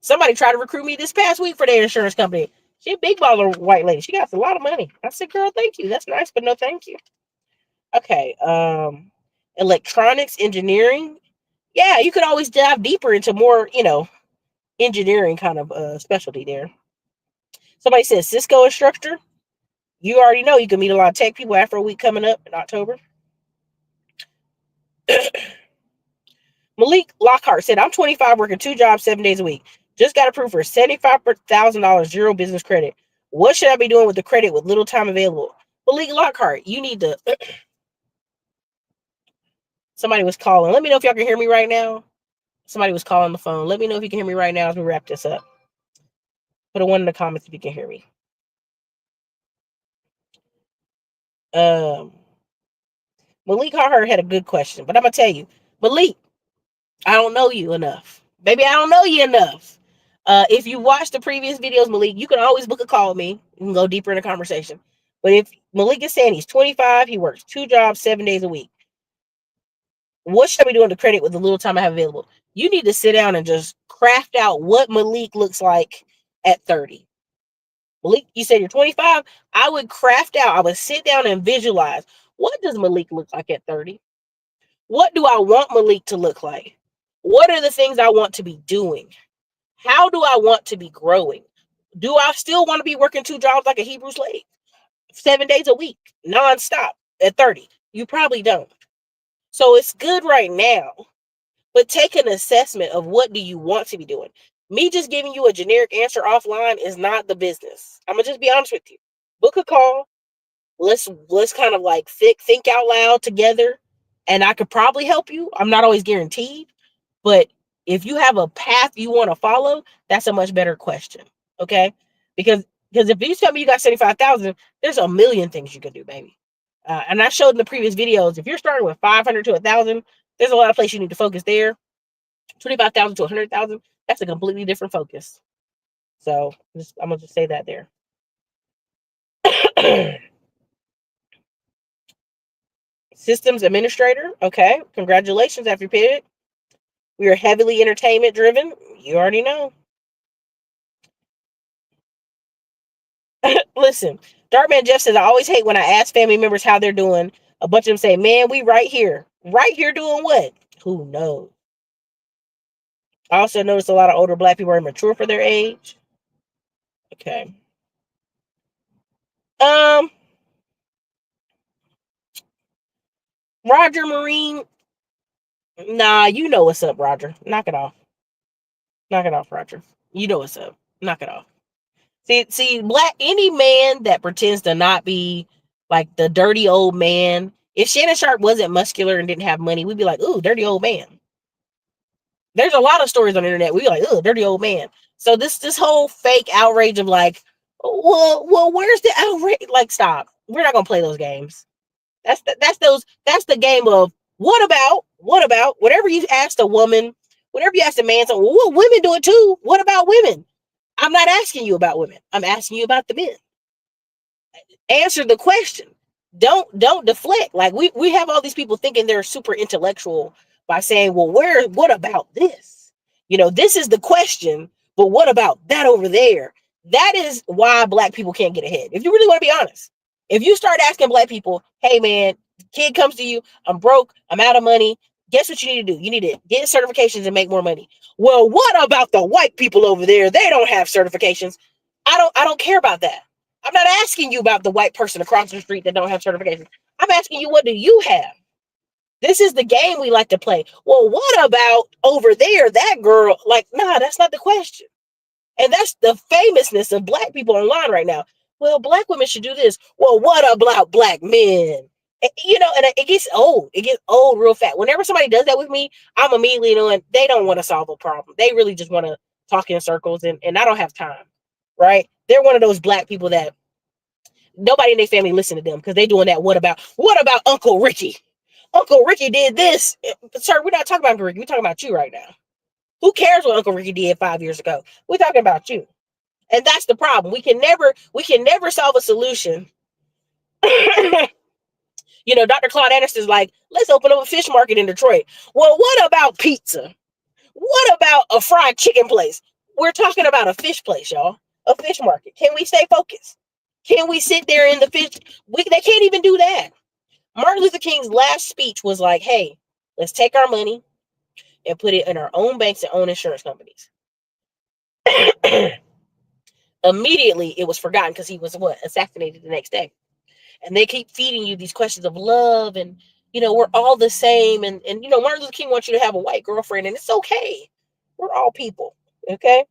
Somebody tried to recruit me this past week for their insurance company. She a big baller white lady. She got a lot of money. I said, girl, thank you. That's nice, but no thank you. Okay, electronics, engineering. Yeah, you could always dive deeper into more, engineering kind of specialty there. Somebody says Cisco instructor. You already know you can meet a lot of tech people after a week coming up in October. Malik Lockhart said, I'm 25, working 2 jobs, 7 days a week. Just got approved for $75,000 zero business credit. What should I be doing with the credit with little time available? Malik Lockhart, you need to... Somebody was calling. Let me know if y'all can hear me right now. Somebody was calling the phone. Let me know if you can hear me right now as we wrap this up. Put a 1 in the comments if you can hear me. Malik Lockhart had a good question, but I'm going to tell you, Malik, I don't know you enough. Baby, I don't know you enough. If you watched the previous videos, Malik, you can always book a call with me. You can go deeper in the conversation. But if Malik is saying he's 25, he works 2 jobs, 7 days a week. What should I be doing to credit with the little time I have available? You need to sit down and just craft out what Malik looks like at 30. Malik, you said you're 25. I would sit down and visualize, what does Malik look like at 30? What do I want Malik to look like? What are the things I want to be doing? How do I want to be growing? Do I still want to be working 2 jobs like a Hebrew slave? 7 days a week, nonstop at 30? You probably don't. So it's good right now, but take an assessment of what do you want to be doing. Me just giving you a generic answer offline is not the business. I'm gonna just be honest with you. Book a call. Let's kind of like think out loud together, and I could probably help you. I'm not always guaranteed, but if you have a path you want to follow, that's a much better question. Okay, because if you tell me you got 75,000, there's a million things you can do, baby. And I showed in the previous videos, if you're starting with 500 to 1,000, there's a lot of places you need to focus there. 25,000 to 100,000, that's a completely different focus. So I'm gonna just say that there. Systems administrator. Okay, congratulations after you pivoted. We are heavily entertainment driven. You already know. Listen, Darkman Jeff says, I always hate when I ask family members how they're doing. A bunch of them say, man, we right here. Right here doing what? Who knows? I also noticed a lot of older black people are immature for their age. Okay. Roger Marine. Nah, you know what's up, Roger. Knock it off. Knock it off, Roger. You know what's up. Knock it off. See, black any man that pretends to not be like the dirty old man. If Shannon Sharpe wasn't muscular and didn't have money, we'd be like, ooh, dirty old man. There's a lot of stories on the internet. We'd be like, ooh, dirty old man. So this whole fake outrage of like, well, where's the outrage? Like, stop. We're not gonna play those games. That's the game of what about whatever you asked a woman, whatever you asked a man, so well, women do it too. What about women? I'm not asking you about women. I'm asking you about the men. Answer the question. Don't deflect. Like we have all these people thinking they're super intellectual by saying, well, what about this? This is the question, but what about that over there? That is why black people can't get ahead. If you really want to be honest, if you start asking black people, hey man, kid comes to you, I'm broke, I'm out of money. Guess what you need to do? You need to get certifications and make more money. Well, what about the white people over there? They don't have certifications. I don't care about that. I'm not asking you about the white person across the street that don't have certifications. I'm asking you, what do you have? This is the game we like to play. Well, what about over there, that girl? Like, nah, that's not the question. And that's the famousness of black people online right now. Well, black women should do this. Well, what about black men? And it gets old. It gets old real fast. Whenever somebody does that with me, I'm immediately knowing they don't want to solve a problem. They really just want to talk in circles, and I don't have time, right? They're one of those black people that nobody in their family listen to them because they're doing that. What about Uncle Ricky? Uncle Ricky did this. Sir, we're not talking about Uncle Ricky. We're talking about you right now. Who cares what Uncle Ricky did 5 years ago? We're talking about you. And that's the problem. We can never solve a solution. Dr. Claude Anderson's like, let's open up a fish market in Detroit. Well, what about pizza? What about a fried chicken place? We're talking about a fish place, y'all. A fish market. Can we stay focused? Can we sit there in the fish? They can't even do that. Martin Luther King's last speech was like, hey, let's take our money and put it in our own banks and own insurance companies. Immediately, it was forgotten because he was assassinated the next day. And they keep feeding you these questions of love and, we're all the same. And Martin Luther King wants you to have a white girlfriend, and it's okay. We're all people. Okay.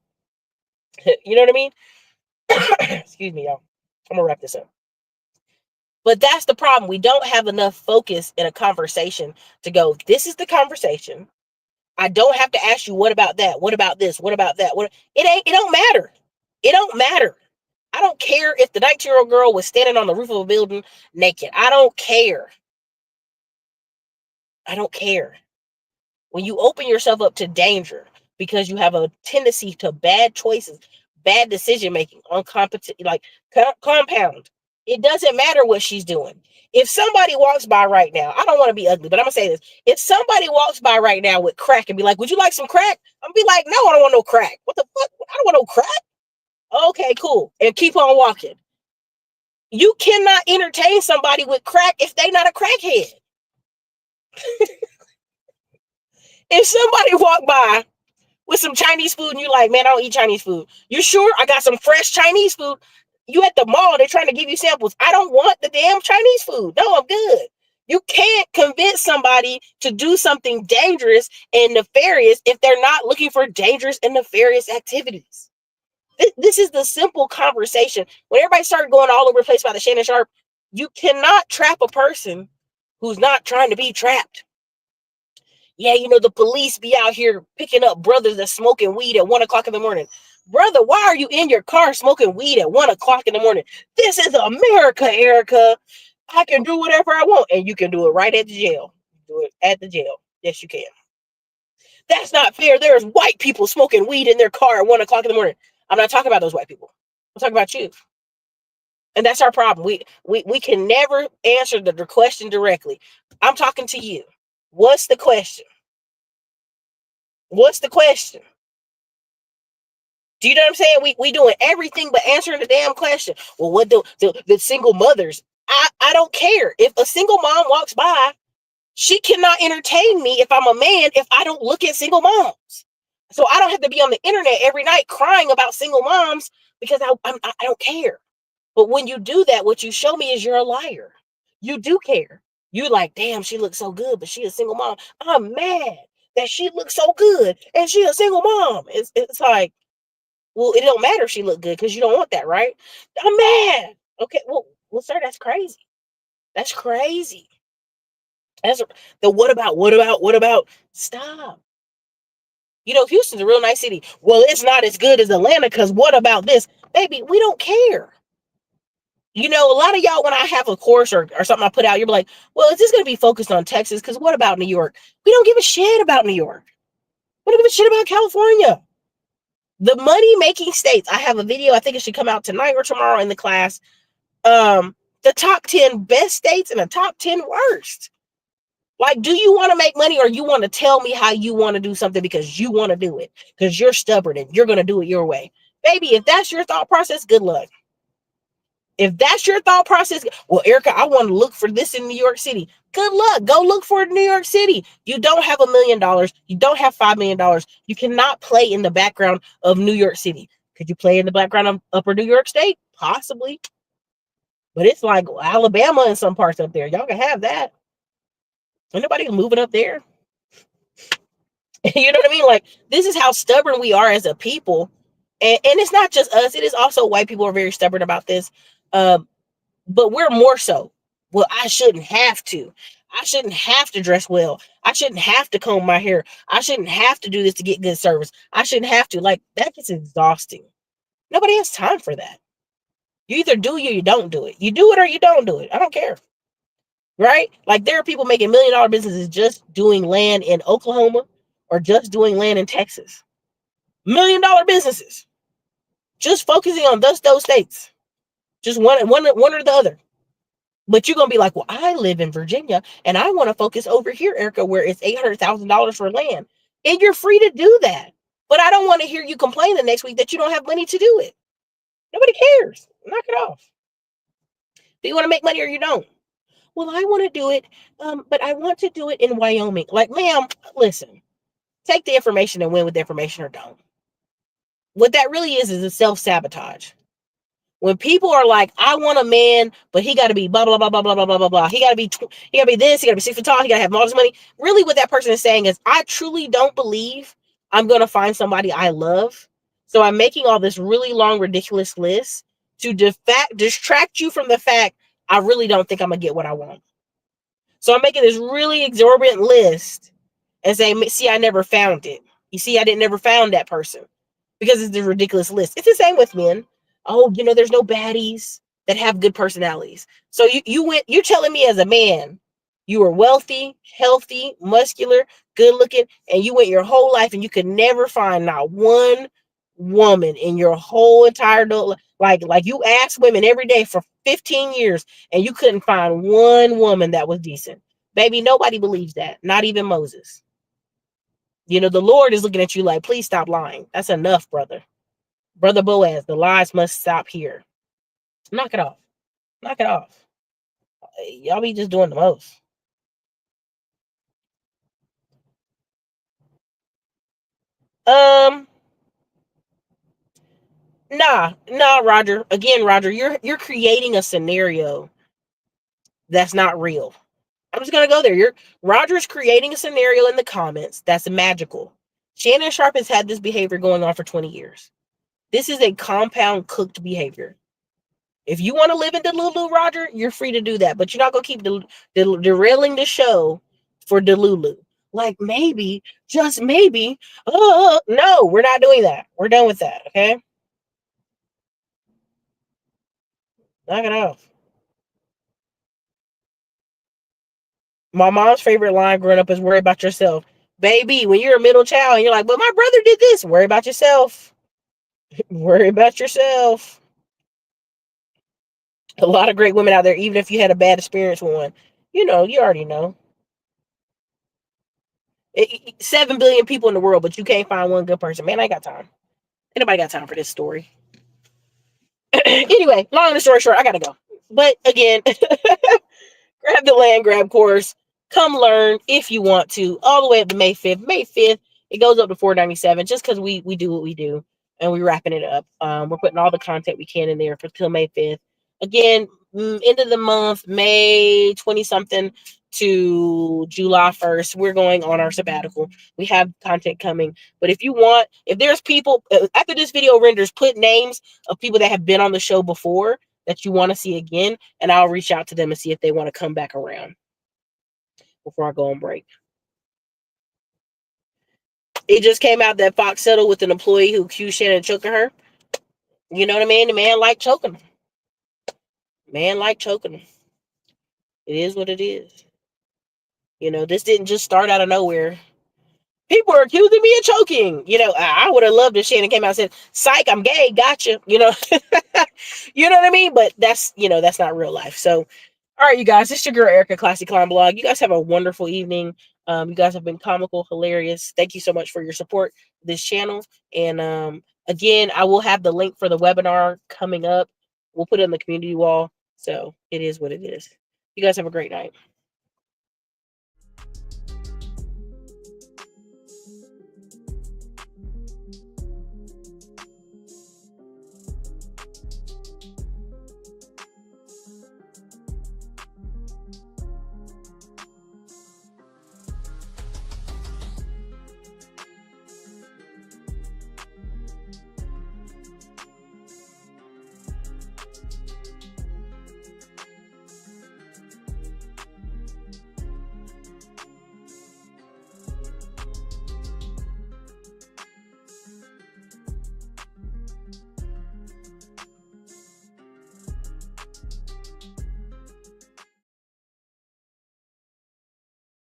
You know what I mean? Excuse me, y'all. I'm going to wrap this up. But that's the problem. We don't have enough focus in a conversation to go, this is the conversation. I don't have to ask you, what about that? What about this? What about that? It don't matter. It don't matter. I don't care if the 19-year-old girl was standing on the roof of a building naked. I don't care. I don't care. When you open yourself up to danger because you have a tendency to bad choices, bad decision making, compound. It doesn't matter what she's doing. If somebody walks by right now, I don't want to be ugly, but I'm gonna say this. If somebody walks by right now with crack and be like, would you like some crack? I'm gonna be like, no, I don't want no crack. What the fuck? I don't want no crack. Okay, cool. And keep on walking. You cannot entertain somebody with crack if they're not a crackhead. If somebody walk by with some Chinese food and you're like, man, I don't eat Chinese food. You sure? I got some fresh Chinese food. You at the mall, they're trying to give you samples. I don't want the damn Chinese food. No, I'm good. You can't convince somebody to do something dangerous and nefarious if they're not looking for dangerous and nefarious activities. This is the simple conversation. When everybody started going all over the place about the Shannon Sharpe, you cannot trap a person who's not trying to be trapped. Yeah, the police be out here picking up brothers that's smoking weed at 1 o'clock in the morning. Brother, why are you in your car smoking weed at 1 o'clock in the morning? This is America, Erica. I can do whatever I want, and you can do it right at the jail. Do it at the jail. Yes, you can. That's not fair. There's white people smoking weed in their car at 1 o'clock in the morning. I'm not talking about those white people. I'm talking about you. And that's our problem. We can never answer the question directly. I'm talking to you. What's the question? What's the question? Do you know what I'm saying? We doing everything but answering the damn question. Well, what do the single mothers? I don't care. If a single mom walks by, she cannot entertain me if I'm a man if I don't look at single moms. So I don't have to be on the internet every night crying about single moms because I don't care. But when you do that, what you show me is you're a liar. You do care. You like, damn, she looks so good, but she a single mom. I'm mad that she looks so good and she a single mom. It's like, well, it don't matter if she look good because you don't want that, right? I'm mad. Okay, well, sir, that's crazy. That's crazy. That's the what about? Stop. Houston's a real nice city. Well, it's not as good as Atlanta because what about this? Baby, we don't care. A lot of y'all, when I have a course or something I put out, you're like, well, is this going to be focused on Texas? Because what about New York? We don't give a shit about New York. We don't give a shit about California. The money-making states. I have a video. I think it should come out tonight or tomorrow in the class. The top 10 best states and the top 10 worst. Like, do you want to make money or you want to tell me how you want to do something because you want to do it? Because you're stubborn and you're going to do it your way. Baby, if that's your thought process, good luck. If that's your thought process, well, Erica, I want to look for this in New York City. Good luck. Go look for it in New York City. You don't have $1 million. You don't have $5 million. You cannot play in the background of New York City. Could you play in the background of Upper New York State? Possibly. But it's like Alabama and some parts up there. Y'all can have that. Ain't nobody moving up there. You know what I mean? Like, this is how stubborn we are as a people. And it's not just us. It is also white people are very stubborn about this. But we're more so. Well, I shouldn't have to. I shouldn't have to dress well. I shouldn't have to comb my hair. I shouldn't have to do this to get good service. I shouldn't have to. Like, that gets exhausting. Nobody has time for that. You either do it or you don't do it. You do it or you don't do it. I don't care. Right? Like, there are people making $1 million businesses just doing land in Oklahoma or just doing land in Texas. $1 million businesses. Just focusing on those states. Just one or the other. But you're going to be like, well, I live in Virginia and I want to focus over here, Erica, where it's $800,000 for land. And you're free to do that. But I don't want to hear you complain the next week that you don't have money to do it. Nobody cares. Knock it off. Do you want to make money or you don't? Well, I want to do it, but I want to do it in Wyoming. Like, ma'am, listen, take the information and win with the information or don't. What that really is a self-sabotage. When people are like, I want a man, but he got to be blah, blah, blah, blah, blah, blah, blah, blah, blah. He got to be this, he got to be 6 foot tall, he got to have all this money. Really what that person is saying is, I truly don't believe I'm going to find somebody I love. So I'm making all this really long, ridiculous list to distract you from the fact I really don't think I'm going to get what I want. So I'm making this really exorbitant list and saying, see, I never found it. You see, I didn't never found that person because it's a ridiculous list. It's the same with men. Oh, there's no baddies that have good personalities. So you're telling me as a man, you were wealthy, healthy, muscular, good looking, and you went your whole life and you could never find not one woman in your whole entire adult life. Like you asked women every day for 15 years and you couldn't find one woman that was decent. Baby, nobody believes that. Not even Moses. The Lord is looking at you like, please stop lying. That's enough, brother. Brother Boaz, the lies must stop here. Knock it off. Knock it off. Y'all be just doing the most. Nah, Roger. Again, Roger, you're creating a scenario that's not real. I'm just gonna go there. Roger's creating a scenario in the comments that's magical. Shannon Sharpe has had this behavior going on for 20 years. This is a compound cooked behavior. If you want to live in Delulu, Roger, you're free to do that. But you're not gonna keep derailing the show for Delulu. Like maybe, just maybe. Oh no, we're not doing that. We're done with that. Okay, knock it off. My mom's favorite line growing up is "Worry about yourself." Baby, when you're a middle child and you're like, "But my brother did this," worry about yourself. Worry about yourself. A lot of great women out there, even if you had a bad experience with one, you already know. 7 billion people in the world, but you can't find one good person. Man, I ain't got time. Ain't nobody got time for this story. Anyway, long and story short, I gotta go. But again, grab the land grab course. Come learn if you want to, all the way up to May 5th. May 5th, it goes up to $497 just because we do what we do and we're wrapping it up. We're putting all the content we can in there for till May 5th. Again, end of the month, May 20 something to July 1st, we're going on our sabbatical. We have content coming. But if there's people, after this video renders, put names of people that have been on the show before that you want to see again, and I'll reach out to them and see if they want to come back around before I go on break. It just came out that Fox settled with an employee who accused Shannon of choking her. You know what I mean? The man liked choking him. Man liked choking him. It is what it is. This didn't just start out of nowhere. People are accusing me of choking. I would have loved if Shannon came out and said, "Psych, I'm gay, gotcha." You know what I mean? But that's not real life. So, all right, you guys, it's your girl Erica, Classy Clown Blog. You guys have a wonderful evening. You guys have been comical, hilarious. Thank you so much for your support of this channel. And again, I will have the link for the webinar coming up. We'll put it on the community wall. So it is what it is. You guys have a great night.